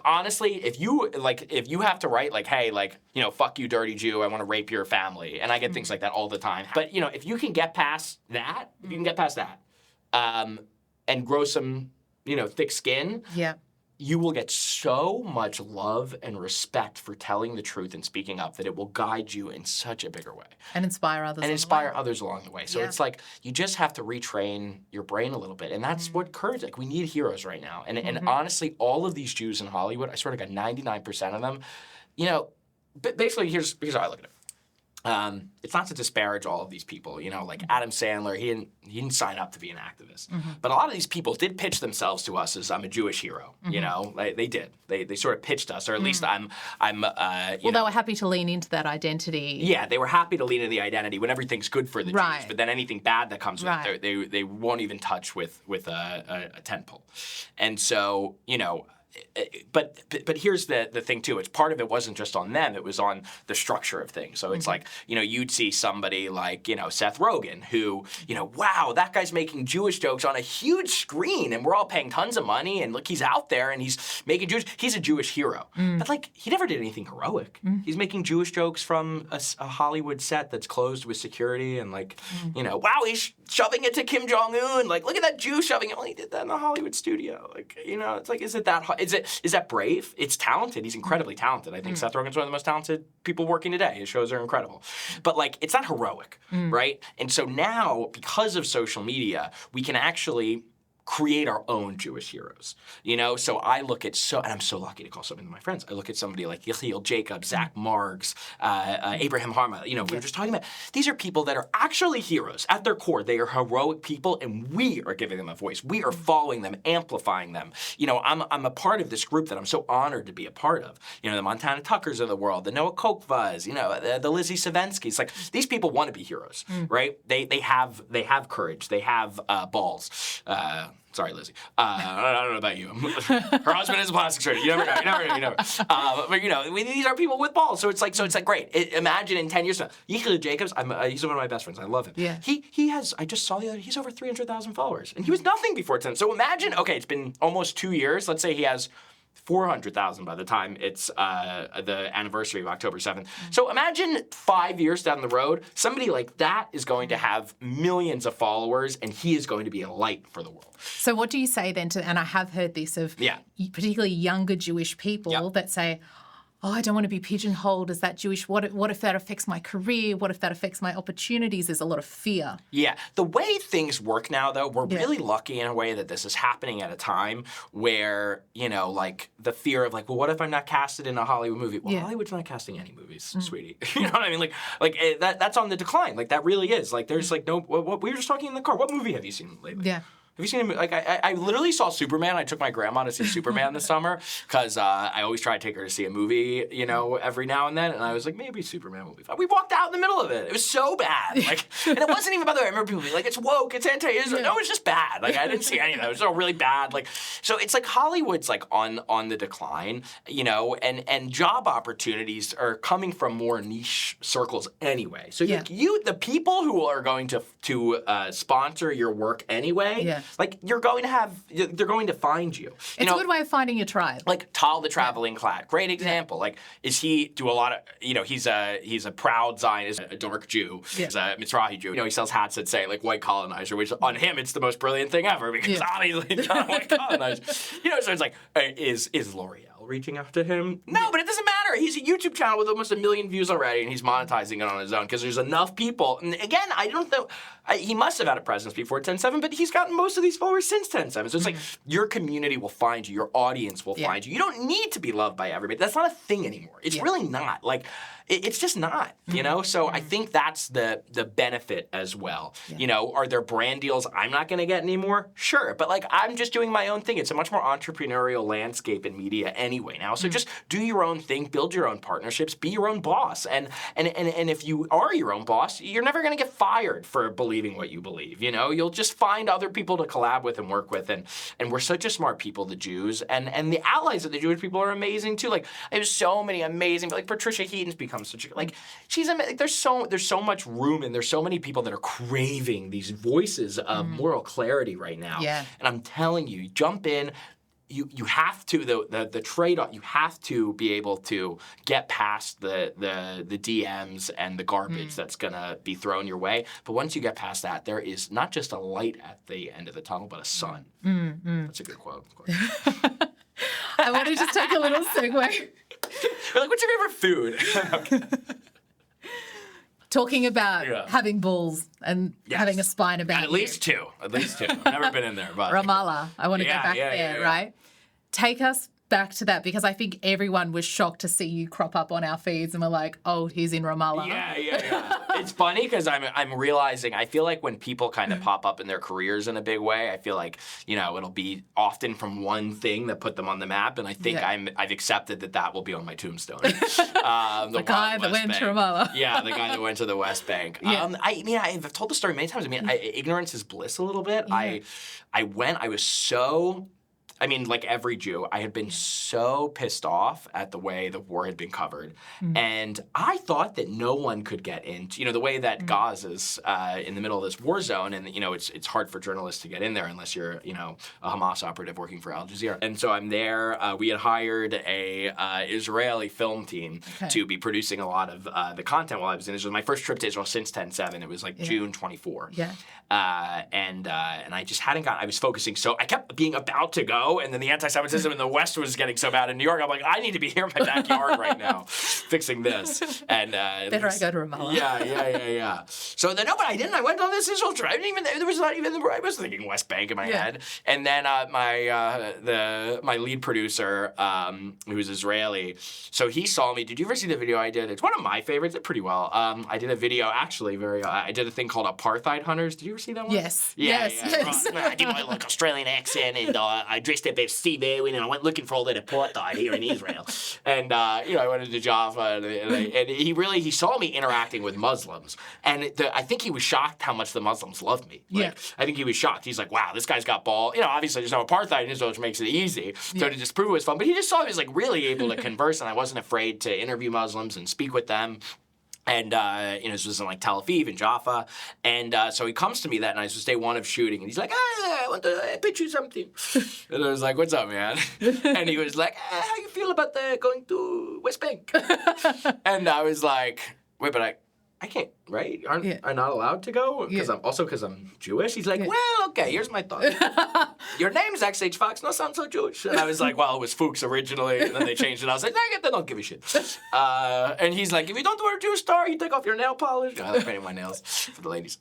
honestly, if you have to write like, hey, like, you know, fuck you, dirty Jew, I want to rape your family, and I get things like that all the time. But you know, if you can get past that, and grow some, you know, thick skin, you will get so much love and respect for telling the truth and speaking up that it will guide you in such a bigger way. And inspire others. Others along the way. So it's like you just have to retrain your brain a little bit. And that's what courage, like, we need heroes right now. And honestly, all of these Jews in Hollywood, I swear to God, 99% of them, you know, basically here's how I look at it. It's not to disparage all of these people, you know, like Adam Sandler, he didn't sign up to be an activist. But a lot of these people did pitch themselves to us as, I'm a Jewish hero, you know, they did. They sort of pitched us, or at least they were happy to lean into that identity. Yeah, they were happy to lean into the identity when everything's good for the Jews, but then anything bad that comes with it, they won't even touch with a tent pole. And so, you know, but here's the thing too. It's part of it wasn't just on them. It was on the structure of things. So it's like, you'd see somebody like, Seth Rogen who, wow, that guy's making Jewish jokes on a huge screen and we're all paying tons of money and look, he's out there and he's making he's a Jewish hero. But like, he never did anything heroic. He's making Jewish jokes from a Hollywood set that's closed with security and like, wow, he's shoving it to Kim Jong-un. Like, look at that Jew shoving it. Well, he did that in a Hollywood studio. Like, it's like, is that brave? It's talented. He's incredibly talented. I think Seth Rogen's one of the most talented people working today. His shows are incredible. But like, it's not heroic, right? And so now, because of social media, we can actually create our own Jewish heroes, So I look at and I'm so lucky to call some of my friends. I look at somebody like Yechiel Jacobs, Zach Margs, Abraham Harma. We were just talking about, these are people that are actually heroes at their core. They are heroic people, and we are giving them a voice. We are following them, amplifying them. I'm a part of this group that I'm so honored to be a part of. The Montana Tuckers of the world, the Noah Kokvas, the Lizzie Savenskys. Like, these people want to be heroes, right? They have courage. They have balls. Sorry, Lizzie. I don't know about you. Her husband is a plastic surgeon. You never know. But these are people with balls. So it's like great. Imagine in 10 years from now, Yechiel Jacobs. He's one of my best friends. I love him. Yeah. He has. I just saw the other. He's over 300,000 followers, and he was nothing before 10. So imagine. Okay, it's been almost 2 years. Let's say he has 400,000 by the time it's the anniversary of October 7th. So imagine 5 years down the road, somebody like that is going to have millions of followers, and he is going to be a light for the world. So what do you say then to, and I have heard this of particularly younger Jewish people that say, oh, I don't want to be pigeonholed as that Jewish. What if that affects my career? What if that affects my opportunities? There's a lot of fear. Yeah. The way things work now, though, we're really lucky in a way that this is happening at a time where, like the fear of like, well, what if I'm not casted in a Hollywood movie? Well, Hollywood's not casting any movies, sweetie. You know what I mean? That's on the decline. Like, that really is. Like, there's like no, what we were just talking in the car. What movie have you seen lately? Yeah. Have you seen him? Like, I literally saw Superman. I took my grandma to see Superman this summer because I always try to take her to see a movie, every now and then. And I was like, maybe Superman will be fine. We walked out in the middle of it. It was so bad. Like, and it wasn't even, by the way, I remember people being like, it's woke, it's anti-Israel. No, it's just bad. Like, I didn't see any of that. It was all really bad. Like, so it's like Hollywood's like on the decline, and job opportunities are coming from more niche circles anyway. So the people who are going to sponsor your work anyway. Like, they're going to find you. It's a good way of finding your tribe. Like Tal the Traveling Clad, great example. Like, is he do a lot of, he's a proud Zionist, a dark Jew, he's a Mizrahi Jew. He sells hats that say like white colonizer, which on him it's the most brilliant thing ever because obviously he's not a white colonizer. So it's like, is L'Oreal reaching out to him? No, but it doesn't matter. He's a YouTube channel with almost 1 million views already, and he's monetizing it on his own because there's enough people. And again, I don't know. He must have had a presence before 10/7, but he's gotten most of these followers since 10/7. So it's like your community will find you, your audience will find you. You don't need to be loved by everybody. That's not a thing anymore. It's really not. Like, it's just not, So I think that's the benefit as well. Are there brand deals I'm not going to get anymore? Sure, but like, I'm just doing my own thing. It's a much more entrepreneurial landscape in media anyway now. So just do your own thing, build your own partnerships, be your own boss. And if you are your own boss, you're never going to get fired for believing what you believe. You'll just find other people to collab with and work with. And we're such a smart people, the Jews, and the allies of the Jewish people are amazing too. Like, there's so many amazing, like Patricia Heaton's become such a, like, she's amazing. There's so much room, and there's so many people that are craving these voices of moral clarity right now. Yeah. And I'm telling you, jump in. You have to the trade-off. You have to be able to get past the DMs and the garbage that's gonna be thrown your way. But once you get past that, there is not just a light at the end of the tunnel, but a sun. That's a good quote. I want to just take a little segue. You're like, what's your favorite food? Talking about having balls and having a spine about At least two. I've never been in there. But Ramallah. I want to go back there, right? Take us back to that, because I think everyone was shocked to see you crop up on our feeds and we're like, oh, he's in Ramallah. Yeah. It's funny because I'm realizing, I feel like when people kind of pop up in their careers in a big way, I feel like, it'll be often from one thing that put them on the map, and I think I've accepted that will be on my tombstone. The guy that went to Ramallah. Yeah, the guy that went to the West Bank. I've told the story many times. Ignorance is bliss a little bit. I was so I mean, like every Jew, I had been so pissed off at the way the war had been covered. And I thought that no one could get into, the way that Gaza's in the middle of this war zone, and, it's hard for journalists to get in there unless you're, a Hamas operative working for Al Jazeera. And so I'm there. We had hired a Israeli film team to be producing a lot of the content while I was in Israel. My first trip to Israel since 10/7. It was like June 24. Yeah. And I just hadn't gotten, I was focusing I kept being about to go, and then the anti-Semitism in the West was getting so bad in New York. I'm like, I need to be here in my backyard right now, fixing this. And better I go to Ramallah. Yeah. So then, no, but I didn't. I went on this Israel trip. I was thinking West Bank in my head. And then my lead producer, who's Israeli, so he saw me. Did you ever see the video I did? It's one of my favorites. It did pretty well. I did a video, actually, I did a thing called Apartheid Hunters. Did you ever see that one? Yes. Yeah. I did my Australian accent, and I dressed up as Steve Irwin, and I went looking for all that apartheid here in Israel. And I went into Jaffa, and he saw me interacting with Muslims, and I think he was shocked how much the Muslims loved me. I think he was shocked. He's like, wow, this guy's got ball. Obviously there's no apartheid in Israel, which makes it easy. So to disprove it was fun, but he just saw me as really able to converse, and I wasn't afraid to interview Muslims and speak with them. And, this was in Tel Aviv and Jaffa. And so he comes to me that night. It was day one of shooting. And he's like, I want to pitch you something. And I was like, what's up, man? And he was like, how you feel about going to West Bank? And I was like, wait, but I can't, right? Aren't I not allowed to go? Because I'm Jewish? He's like, well, okay, here's my thought. Your name's XH Fox. No, sounds so Jewish. And I was like, well, it was Fuchs originally, and then they changed it. I was like, they don't give a shit. And he's like, if you don't wear a Jewish star, you take off your nail polish. I like painting my nails for the ladies.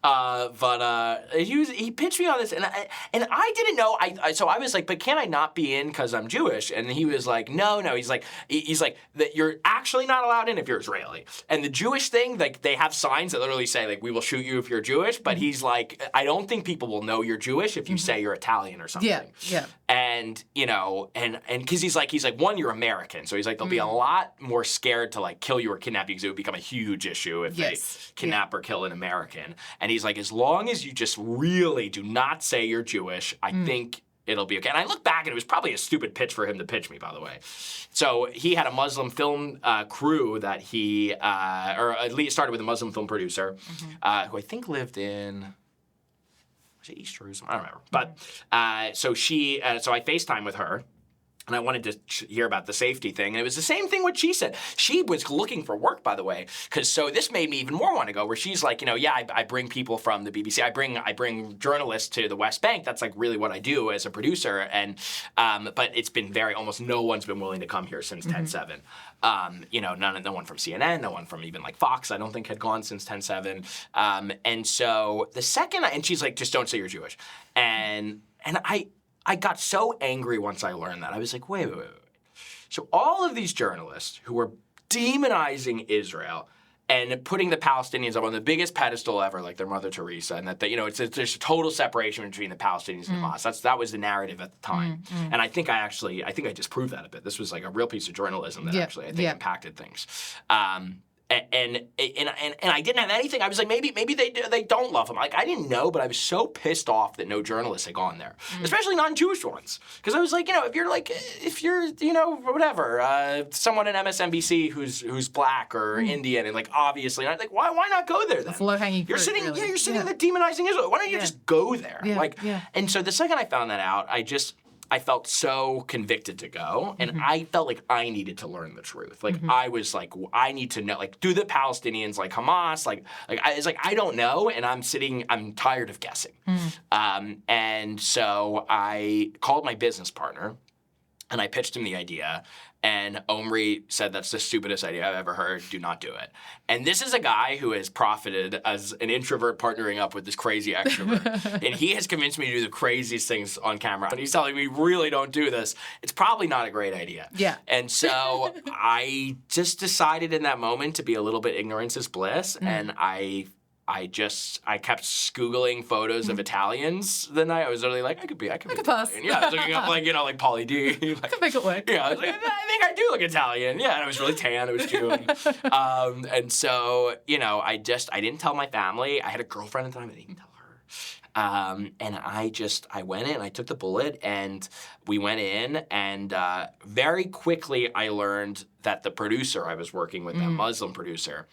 But he pitched me on this, and I didn't know. So I was like, but can I not be in because I'm Jewish? And he was like, no. He's like that you're actually not allowed in if you're Israeli. And the Jewish thing, they have signs that literally say we will shoot you if you're Jewish. But he's like, I don't think people will know you're Jewish if you say you're Italian or something. Yeah. And and because he's like, one, you're American, so he's like, they'll be a lot more scared to kill you or kidnap you because it would become a huge issue if they kidnap or kill an American. And he's like, as long as you just really do not say you're Jewish, I think it'll be okay. And I look back, and it was probably a stupid pitch for him to pitch me, by the way. So he had a Muslim film crew that he, or at least started with a Muslim film producer, who I think lived in, was it East Jerusalem? I don't remember. But so I FaceTime with her. And I wanted to hear about the safety thing. And it was the same thing what she said. She was looking for work, by the way. So this made me even more want to go, where she's like, I bring people from the BBC. I bring journalists to the West Bank. That's really what I do as a producer. And but it's been almost no one's been willing to come here since 10/7. No one from CNN, no one from even Fox, I don't think had gone since 10/7. And so the second, and she's like, just don't say you're Jewish. And I got so angry once I learned that. I was like, wait. So all of these journalists who were demonizing Israel and putting the Palestinians up on the biggest pedestal ever, like their Mother Teresa, and that there's a total separation between the Palestinians and Hamas. That was the narrative at the time. And I think I just proved that a bit. This was a real piece of journalism that I think impacted things. And I didn't have anything. I was like, maybe they don't love him. I didn't know, but I was so pissed off that no journalists had gone there, especially non-Jewish ones. Because I was like, if you're whatever, someone at MSNBC who's black or Indian, and obviously, and I'm like, why not go there then? That's low-hanging fruit. You're sitting there demonizing Israel. Why don't you just go there? And so the second I found that out, I felt so convicted to go, and I felt like I needed to learn the truth. I was like, I need to know, do the Palestinians like Hamas? I don't know, and I'm tired of guessing. And so I called my business partner, and I pitched him the idea. And Omri said, that's the stupidest idea I've ever heard. Do not do it. And this is a guy who has profited as an introvert partnering up with this crazy extrovert. And he has convinced me to do the craziest things on camera. And he's telling me, really don't do this. It's probably not a great idea. Yeah. And so I just decided in that moment to be a little bit ignorance is bliss. And I kept Googling photos of Italians the night. I was literally like, I could be pass. Italian. Yeah, I was looking up Pauly D. I could make it work. Yeah, I was like, I think I do look Italian. Yeah, and I was really tan. It was June. And so, I didn't tell my family. I had a girlfriend at the time. I didn't tell her. And I went in, I took the bullet, and we went in, and very quickly I learned that the producer I was working with, that Muslim producer,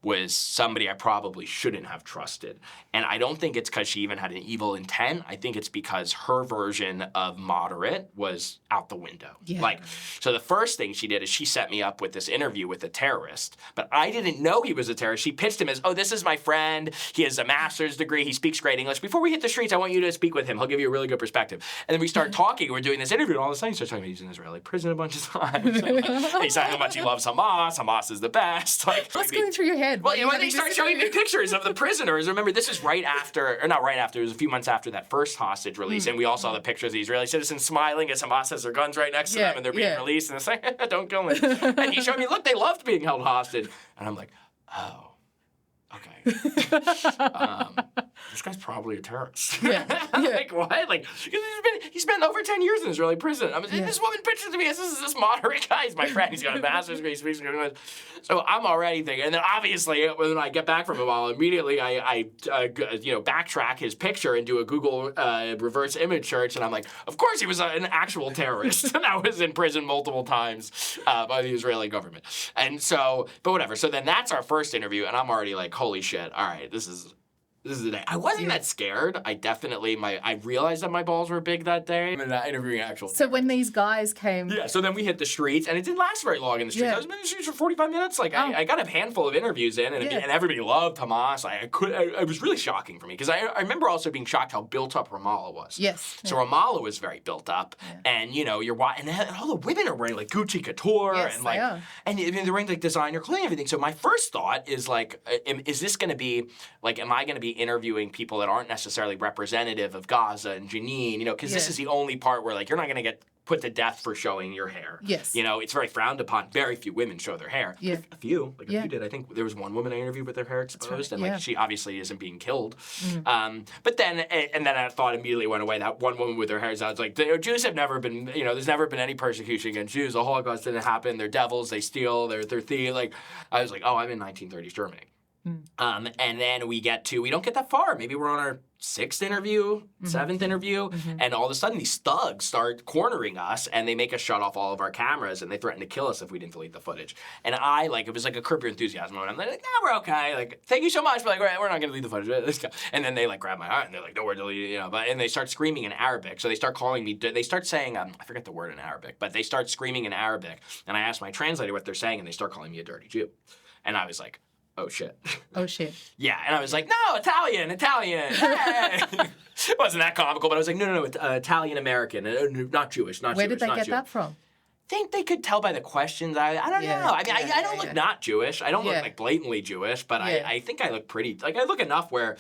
was somebody I probably shouldn't have trusted. And I don't think it's because she even had an evil intent. I think it's because her version of moderate was out the window. Yeah. So the first thing she did is she set me up with this interview with a terrorist. But I didn't know he was a terrorist. She pitched him as, oh, this is my friend. He has a master's degree. He speaks great English. Before we hit the streets, I want you to speak with him. He'll give you a really good perspective. And then we start talking. We're doing this interview, and all of a sudden he starts talking about he's in Israeli prison a bunch of times. And he's talking how much he loves Hamas. Hamas is the best. What's going through your head? Well, when they start showing me pictures of the prisoners, remember, this is right after, or not right after, it was a few months after that first hostage release, and we all saw the pictures of the Israeli citizens smiling as Hamas has their guns right next to them, and they're being released, and it's like, don't kill me. And he showed me, look, they loved being held hostage. And I'm like, oh, okay. This guy's probably a terrorist. Like, what? Like, he spent over 10 years in Israeli prison. This woman pitches to me as this moderate guy. He's my friend. He's got a master's degree. He speaks English. So I'm already thinking. And then obviously, when I get back from Ramallah, immediately I backtrack his picture and do a Google reverse image search. And I'm like, of course he was an actual terrorist. And I was in prison multiple times by the Israeli government. And so, but whatever. So then that's our first interview. And I'm already like, holy shit. All right, this is the day. I wasn't that scared. I realized that my balls were big that day. I'm interviewing actual. So when these guys came. Yeah, so then we hit the streets, and it didn't last very long in the streets. I was in the streets for 45 minutes. I got a handful of interviews in, and everybody loved Hamas. It was really shocking for me, because I remember also being shocked how built up Ramallah was. Yes. So Ramallah was very built up, and you're watching, and all the women are wearing like Gucci couture, and they're wearing like designer clothing, and everything. So my first thought is like, is this going to be like, am I going to be interviewing people that aren't necessarily representative of Gaza and Jenin, because this is the only part where like you're not going to get put to death for showing your hair. Yes. It's very frowned upon. Very few women show their hair. Yeah. A few. Like a few did. I think there was one woman I interviewed with her hair exposed, and like she obviously isn't being killed. But then, and then that thought immediately went away. That one woman with her hair, I was like, Jews have never been, there's never been any persecution against Jews. The Holocaust didn't happen. They're devils. They steal. They're thieves. Like, I was like, oh, I'm in 1930s Germany. And then we don't get that far. Maybe we're on our 6th interview, 7th interview, and all of a sudden these thugs start cornering us, and they make us shut off all of our cameras, and they threaten to kill us if we didn't delete the footage. And it was like a Curb Your Enthusiasm moment. I'm like, nah, we're okay. Like, thank you so much, but like, we're not gonna delete the footage. Let's go. And then they like grab my arm, and they're like, no, we're deleting, and they start screaming in Arabic. So they start calling me, they start saying, I forget the word in Arabic, but they start screaming in Arabic, and I asked my translator what they're saying, and they start calling me a dirty Jew. And I was like, oh shit. Oh shit. Yeah, and I was like, no, Italian. Hey. It wasn't that comical, but I was like, no, Italian American, not Jewish, not Where Jewish. Where did they get that from? Think they could tell by the questions. I don't know. I mean, I don't look not Jewish. I don't look like blatantly Jewish, but I think I look pretty. Like I look enough where,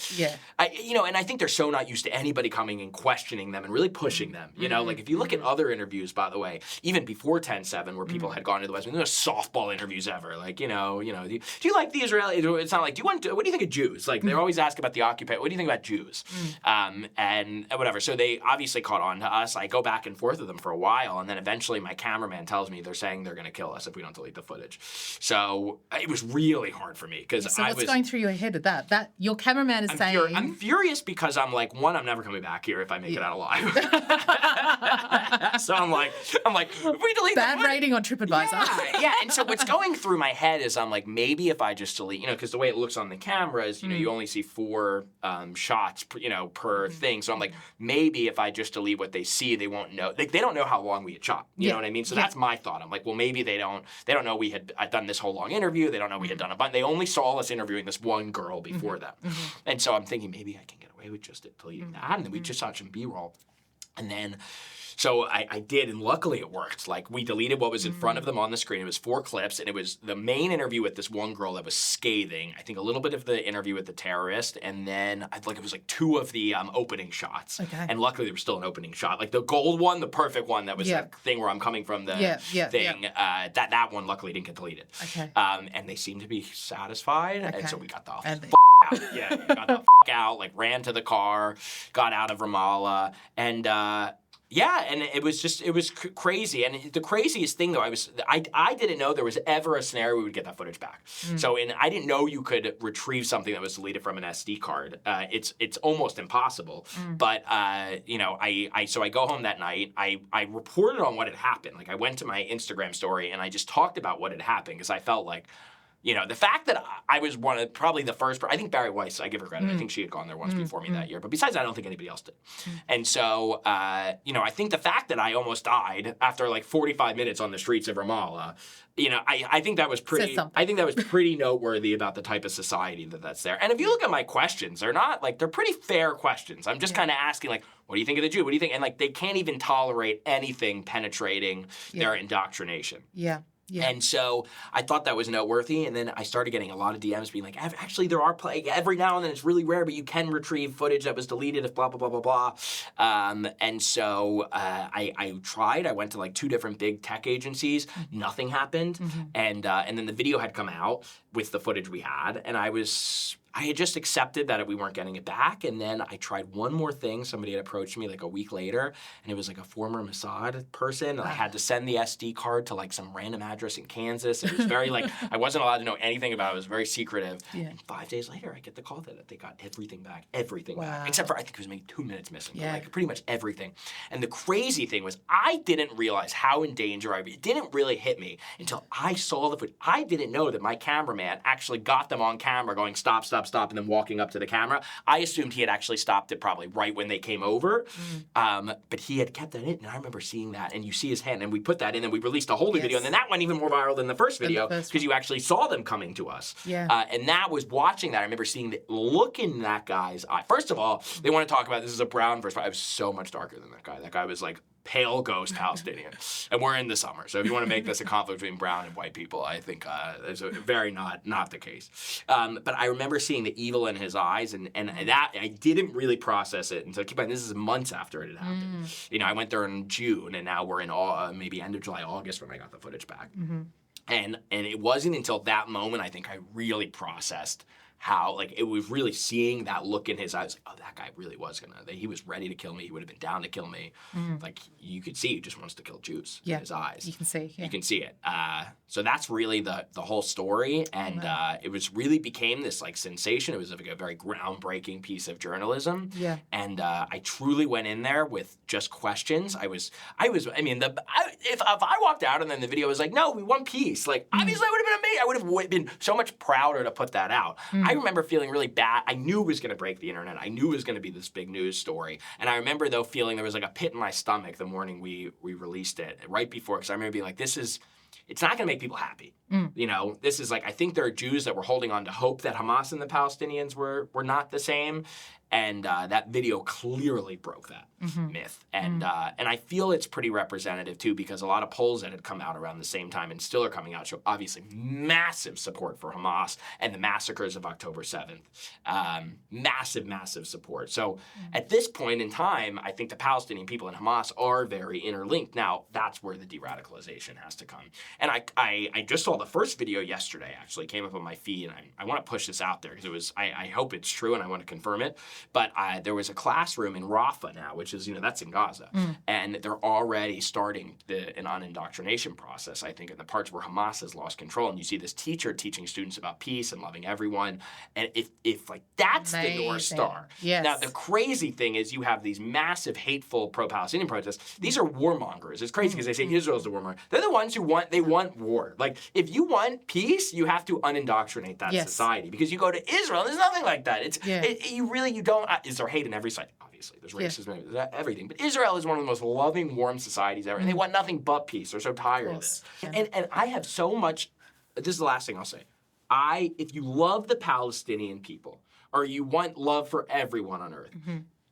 and I think they're so not used to anybody coming and questioning them and really pushing them. Like if you look at other interviews, by the way, even before 10/7, where people had gone to the West Wing, there were softball interviews ever. Like do you like the Israeli? It's not like what do you think of Jews? Like they're always asking about the occupation. What do you think about Jews? And whatever. So they obviously caught on to us. I go back and forth with them for a while, and then eventually my cameraman tells me they're saying they're going to kill us if we don't delete the footage. So it was really hard for me because what's going through your head at that? That your cameraman is saying. I'm furious because I'm like, one, I'm never coming back here if I make it out alive. So I'm like, if we delete bad rating on TripAdvisor. Yeah. And so what's going through my head is I'm like, maybe if I just delete, because the way it looks on the camera is, you only see 4 shots, per thing. So I'm like, maybe if I just delete what they see, they won't know. They don't know how long we had shot. You know what I mean? So that's my thought. I'm like, well, maybe they don't know we had done this whole long interview. They don't know we had done a bunch. They only saw us interviewing this one girl before them. And so I'm thinking maybe I can get away with just deleting that. And then we just saw some B-roll. And then, so I did, and luckily it worked. Like, we deleted what was in front of them on the screen. It was 4 clips, and it was the main interview with this one girl that was scathing. I think a little bit of the interview with the terrorist, and then it was like 2 of the opening shots. Okay. And luckily there was still an opening shot. Like the gold one, the perfect one, that was the thing where I'm coming from the thing. That one luckily didn't get deleted. Okay. And they seemed to be satisfied, and so we got the out. Yeah, got the out, like ran to the car, got out of Ramallah, and Yeah, and it was crazy. And the craziest thing, though, I didn't know there was ever a scenario we would get that footage back. So I didn't know you could retrieve something that was deleted from an SD card. It's almost impossible. But so I go home that night. I reported on what had happened. Like I went to my Instagram story and I just talked about what had happened because I felt like, the fact that I was probably the first, I think Barry Weiss, I give her credit. I think she had gone there once before me that year. But besides that, I don't think anybody else did. And so, I think the fact that I almost died after like 45 minutes on the streets of Ramallah, I think that was pretty noteworthy about the type of society that's there. And if you look at my questions, they're pretty fair questions. I'm just kind of asking like, what do you think of the Jew? What do you think? And like, they can't even tolerate anything penetrating their indoctrination. Yeah. Yeah. And so I thought that was noteworthy, and then I started getting a lot of DMs being like, actually, there are every now and then it's really rare, but you can retrieve footage that was deleted if blah, blah, blah, blah, blah. And so I tried. I went to like 2 different big tech agencies. Nothing happened. And then the video had come out with the footage we had, and I had just accepted that we weren't getting it back, and then I tried one more thing. Somebody had approached me like a week later, and it was like a former Mossad person, and I had to send the SD card to like some random address in Kansas. It was very like, I wasn't allowed to know anything about it. It was very secretive. Yeah. And 5 days later, I get the call that they got everything back, except for I think it was maybe 2 minutes missing, but like pretty much everything. And the crazy thing was I didn't realize how in danger I'd be. It didn't really hit me until I saw the footage. I didn't know that my cameraman actually got them on camera going, stop, and then walking up to the camera. I assumed he had actually stopped it probably right when they came over, but he had kept that in, and I remember seeing that, and you see his hand, and we put that in, and we released a whole new video, and then that went even more viral than the first video, because you actually saw them coming to us. Yeah. And that was watching that, I remember seeing the look in that guy's eye. First of all, they want to talk about, this is a brown versus, I was so much darker than that guy. That guy was like, pale ghost Palestinian. And we're in the summer. So if you want to make this a conflict between brown and white people, I think there's a very not the case. But I remember seeing the evil in his eyes, and that I didn't really process it. And so keep in mind, this is months after it had happened. I went there in June, and now we're in maybe end of July, August when I got the footage back. And it wasn't until that moment I think I really processed how, like, it was really seeing that look in his eyes, like, oh, that guy really was he was ready to kill me. He would have been down to kill me. Like, you could see he just wants to kill Jews in his eyes. You can see, You can see it. So that's really the whole story, and it was really became this, like, sensation. It was like a very groundbreaking piece of journalism. Yeah. And I truly went in there with just questions. If I walked out and then the video was like, no, we won peace, like, obviously I would have been amazing. I would have been so much prouder to put that out. I remember feeling really bad. I knew it was going to break the internet. I knew it was going to be this big news story. And I remember, though, feeling there was like a pit in my stomach the morning we released it, right before, because I remember being like, it's not going to make people happy. This is like, I think there are Jews that were holding on to hope that Hamas and the Palestinians were not the same. And that video clearly broke that myth. And I feel it's pretty representative, too, because a lot of polls that had come out around the same time and still are coming out show obviously massive support for Hamas and the massacres of October 7th. Massive support. So at this point in time, I think the Palestinian people and Hamas are very interlinked. Now, that's where the de-radicalization has to come. And I just saw the first video yesterday, actually, came up on my feed, and I want to push this out there because I hope it's true and I want to confirm it. But there was a classroom in Rafah now, which is, that's in Gaza. And they're already starting an indoctrination process, I think, in the parts where Hamas has lost control. And you see this teacher teaching students about peace and loving everyone. And if like, that's the North Star. Yes. Now, the crazy thing is you have these massive, hateful pro-Palestinian protests. These are warmongers. It's crazy because they say Israel's the warmonger. They're the ones who want war. Like, if you want peace, you have to unindoctrinate that society. Because you go to Israel, there's nothing like that. You don't. Is there hate in every side? Obviously, there's racism, there's everything. But Israel is one of the most loving, warm societies ever, and they want nothing but peace. They're so tired of this. And I have so much. This is the last thing I'll say. If you love the Palestinian people, or you want love for everyone on earth,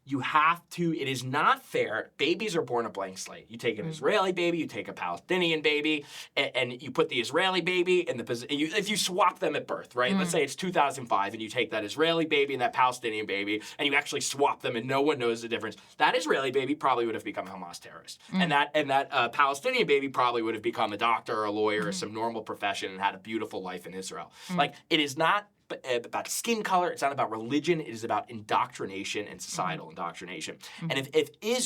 you have to, it is not fair. Babies are born a blank slate. You take an Israeli baby, you take a Palestinian baby, and you put the Israeli baby in the position, if you swap them at birth, right? Let's say it's 2005, and you take that Israeli baby and that Palestinian baby, and you actually swap them, and no one knows the difference. That Israeli baby probably would have become a Hamas terrorist. And that Palestinian baby probably would have become a doctor or a lawyer or some normal profession and had a beautiful life in Israel. Like, it is not about skin color. It's not about religion. It is about indoctrination and societal indoctrination. And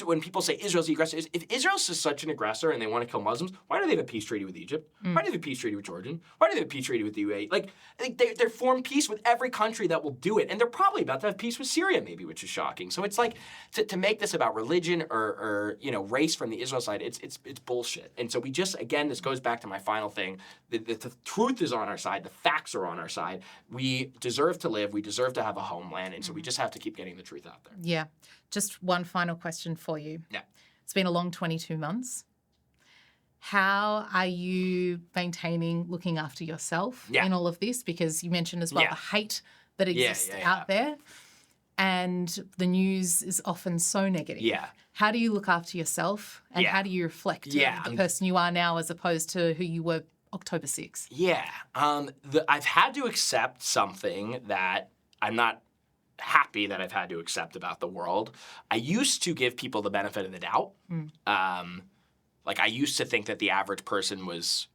when people say Israel's the aggressor, if Israel's such an aggressor and they want to kill Muslims, why do they have a peace treaty with Egypt? Why do they have a peace treaty with Jordan? Why do they have a peace treaty with the UAE? Like, I think they're formed peace with every country that will do it. And they're probably about to have peace with Syria, maybe, which is shocking. So it's like, to make this about religion or race from the Israel side, it's bullshit. And so we just, again, this goes back to my final thing. The truth is on our side. The facts are on our side. We deserve to live. We deserve to have a homeland. And so we just have to keep getting the truth out there. Yeah. Just one final question for you. Yeah. It's been a long 22 months. How are you maintaining looking after yourself in all of this? Because you mentioned as well the hate that exists out there. And the news is often so negative. Yeah. How do you look after yourself and how do you reflect the person you are now as opposed to who you were October 6th? Yeah. I've had to accept something that I'm not happy that I've had to accept about the world. I used to give people the benefit of the doubt. Like, I used to think that the average person was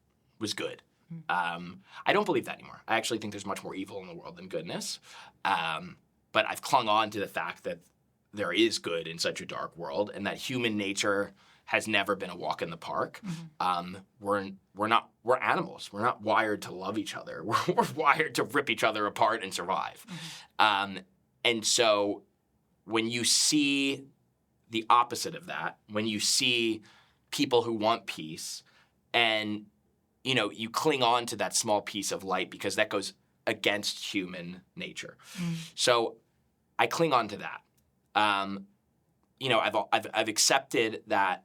good. I don't believe that anymore. I actually think there's much more evil in the world than goodness. But I've clung on to the fact that there is good in such a dark world and that human nature has never been a walk in the park. We're animals. We're not wired to love each other. We're wired to rip each other apart and survive. And so when you see the opposite of that, when you see people who want peace and, you cling on to that small piece of light because that goes against human nature. So I cling on to that. I've accepted that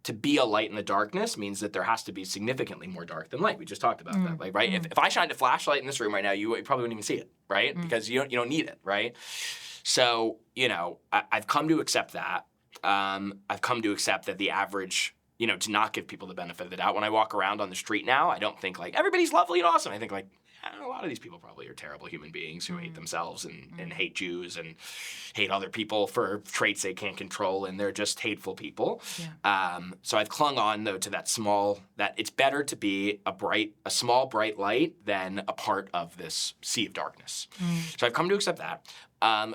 to be a light in the darkness means that there has to be significantly more dark than light. We just talked about that, like, right? If I shined a flashlight in this room right now, you probably wouldn't even see it, right? Because you don't need it, right? So, I've come to accept that. I've come to accept that the average, to not give people the benefit of the doubt. When I walk around on the street now, I don't think like everybody's lovely and awesome. I think like, a lot of these people probably are terrible human beings who hate themselves and hate Jews and hate other people for traits they can't control, and they're just hateful people. So I've clung on, though, to that it's better to be a small, bright light than a part of this sea of darkness. So I've come to accept that.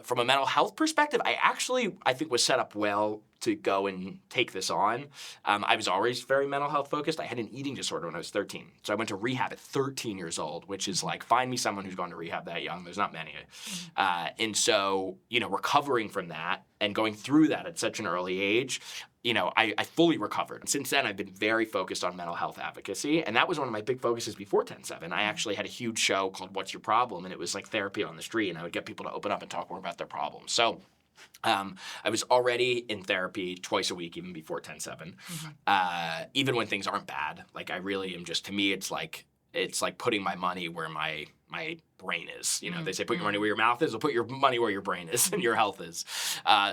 From a mental health perspective, I think was set up well to go and take this on. I was always very mental health focused. I had an eating disorder when I was 13. So I went to rehab at 13 years old, which is like, find me someone who's gone to rehab that young. There's not many. And so, recovering from that and going through that at such an early age, I fully recovered. Since then, I've been very focused on mental health advocacy, and that was one of my big focuses before 10/7. I actually had a huge show called What's Your Problem? And it was like therapy on the street, and I would get people to open up and talk more about their problems. So I was already in therapy twice a week, even before 10/7. Even when things aren't bad, like I really am just, to me, it's like putting my money where my brain is. They say put your money where your mouth is, or put your money where your brain is and your health is.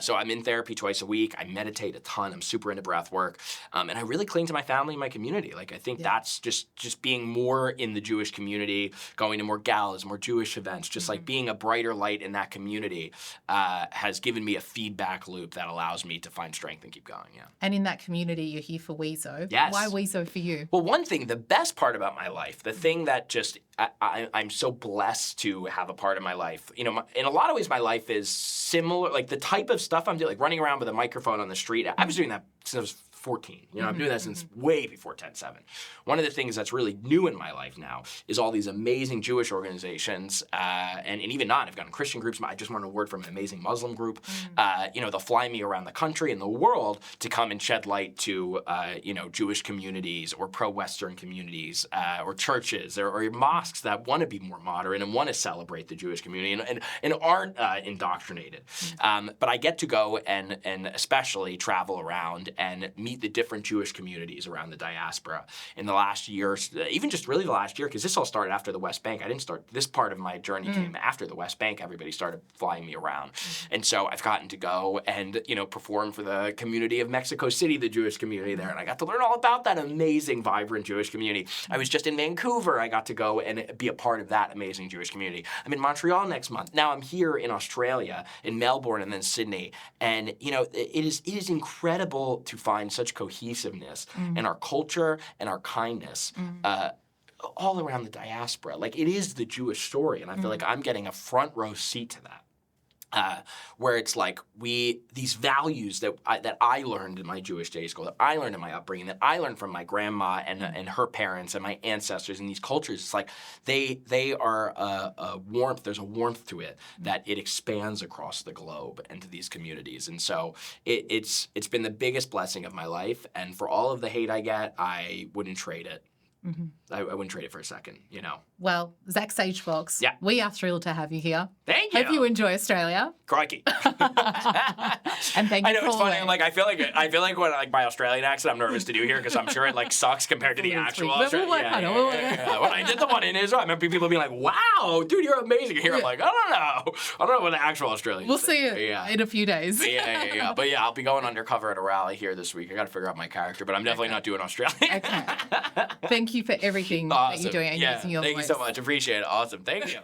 So I'm in therapy twice a week. I meditate a ton. I'm super into breath work. And I really cling to my family and my community. Like, I think that's just being more in the Jewish community, going to more galas, more Jewish events, just like being a brighter light in that community has given me a feedback loop that allows me to find strength and keep going. Yeah. And in that community, you're here for WIZO. Yes. Why WIZO for you? Well, one thing, the best part about my life, the thing that just I'm so blessed to have a part of my life. In a lot of ways, my life is similar. Like the type of stuff I'm doing, like running around with a microphone on the street. I was doing that since I was 14. I'm doing that since way before 10/7. One of the things that's really new in my life now is all these amazing Jewish organizations, and even not. I've gotten Christian groups. I just won an award from an amazing Muslim group. They'll fly me around the country and the world to come and shed light to, Jewish communities or pro-Western communities or churches or mosques that want to be more modern and want to celebrate the Jewish community and aren't indoctrinated. But I get to go and especially travel around and meet the different Jewish communities around the diaspora. In the last year, even just really the last year, because this all started after the West Bank. I didn't start, this part of my journey came after the West Bank. Everybody started flying me around. And so I've gotten to go and, perform for the community of Mexico City, the Jewish community there. And I got to learn all about that amazing, vibrant Jewish community. I was just in Vancouver. I got to go and be a part of that amazing Jewish community. I'm in Montreal next month. Now I'm here in Australia, in Melbourne, and then Sydney. And, it is incredible to find such cohesiveness in our culture and our kindness all around the diaspora. Like, it is the Jewish story, and I feel like I'm getting a front row seat to that. Where it's like these values that I learned in my Jewish day school, that I learned in my upbringing, that I learned from my grandma and her parents and my ancestors in these cultures. It's like they are a warmth. There's a warmth to it that it expands across the globe and to these communities. And so it's been the biggest blessing of my life. And for all of the hate I get, I wouldn't trade it. I wouldn't trade it for a second, you know. Well, Zach Sage Fox, Yeah. we are thrilled to have you here. Thank you. Hope you enjoy Australia. Crikey. And thank you I know for it's funny. all Like I feel like when like my Australian accent, I'm nervous to do here because I'm sure it like sucks compared to the actual But we'll Australian. work on it. We'll work on it. When I did the one in Israel, I remember people being like, "Wow, dude, you're amazing." Here, I'm like, I don't know what the actual Australian. We'll see you in a few days. Yeah. But yeah, I'll be going undercover at a rally here this week. I got to figure out my character, but I'm definitely not doing Australian. Okay. Thank you for everything that you're doing and using your Thank voice. you so much. Appreciate it. Awesome. Thank you.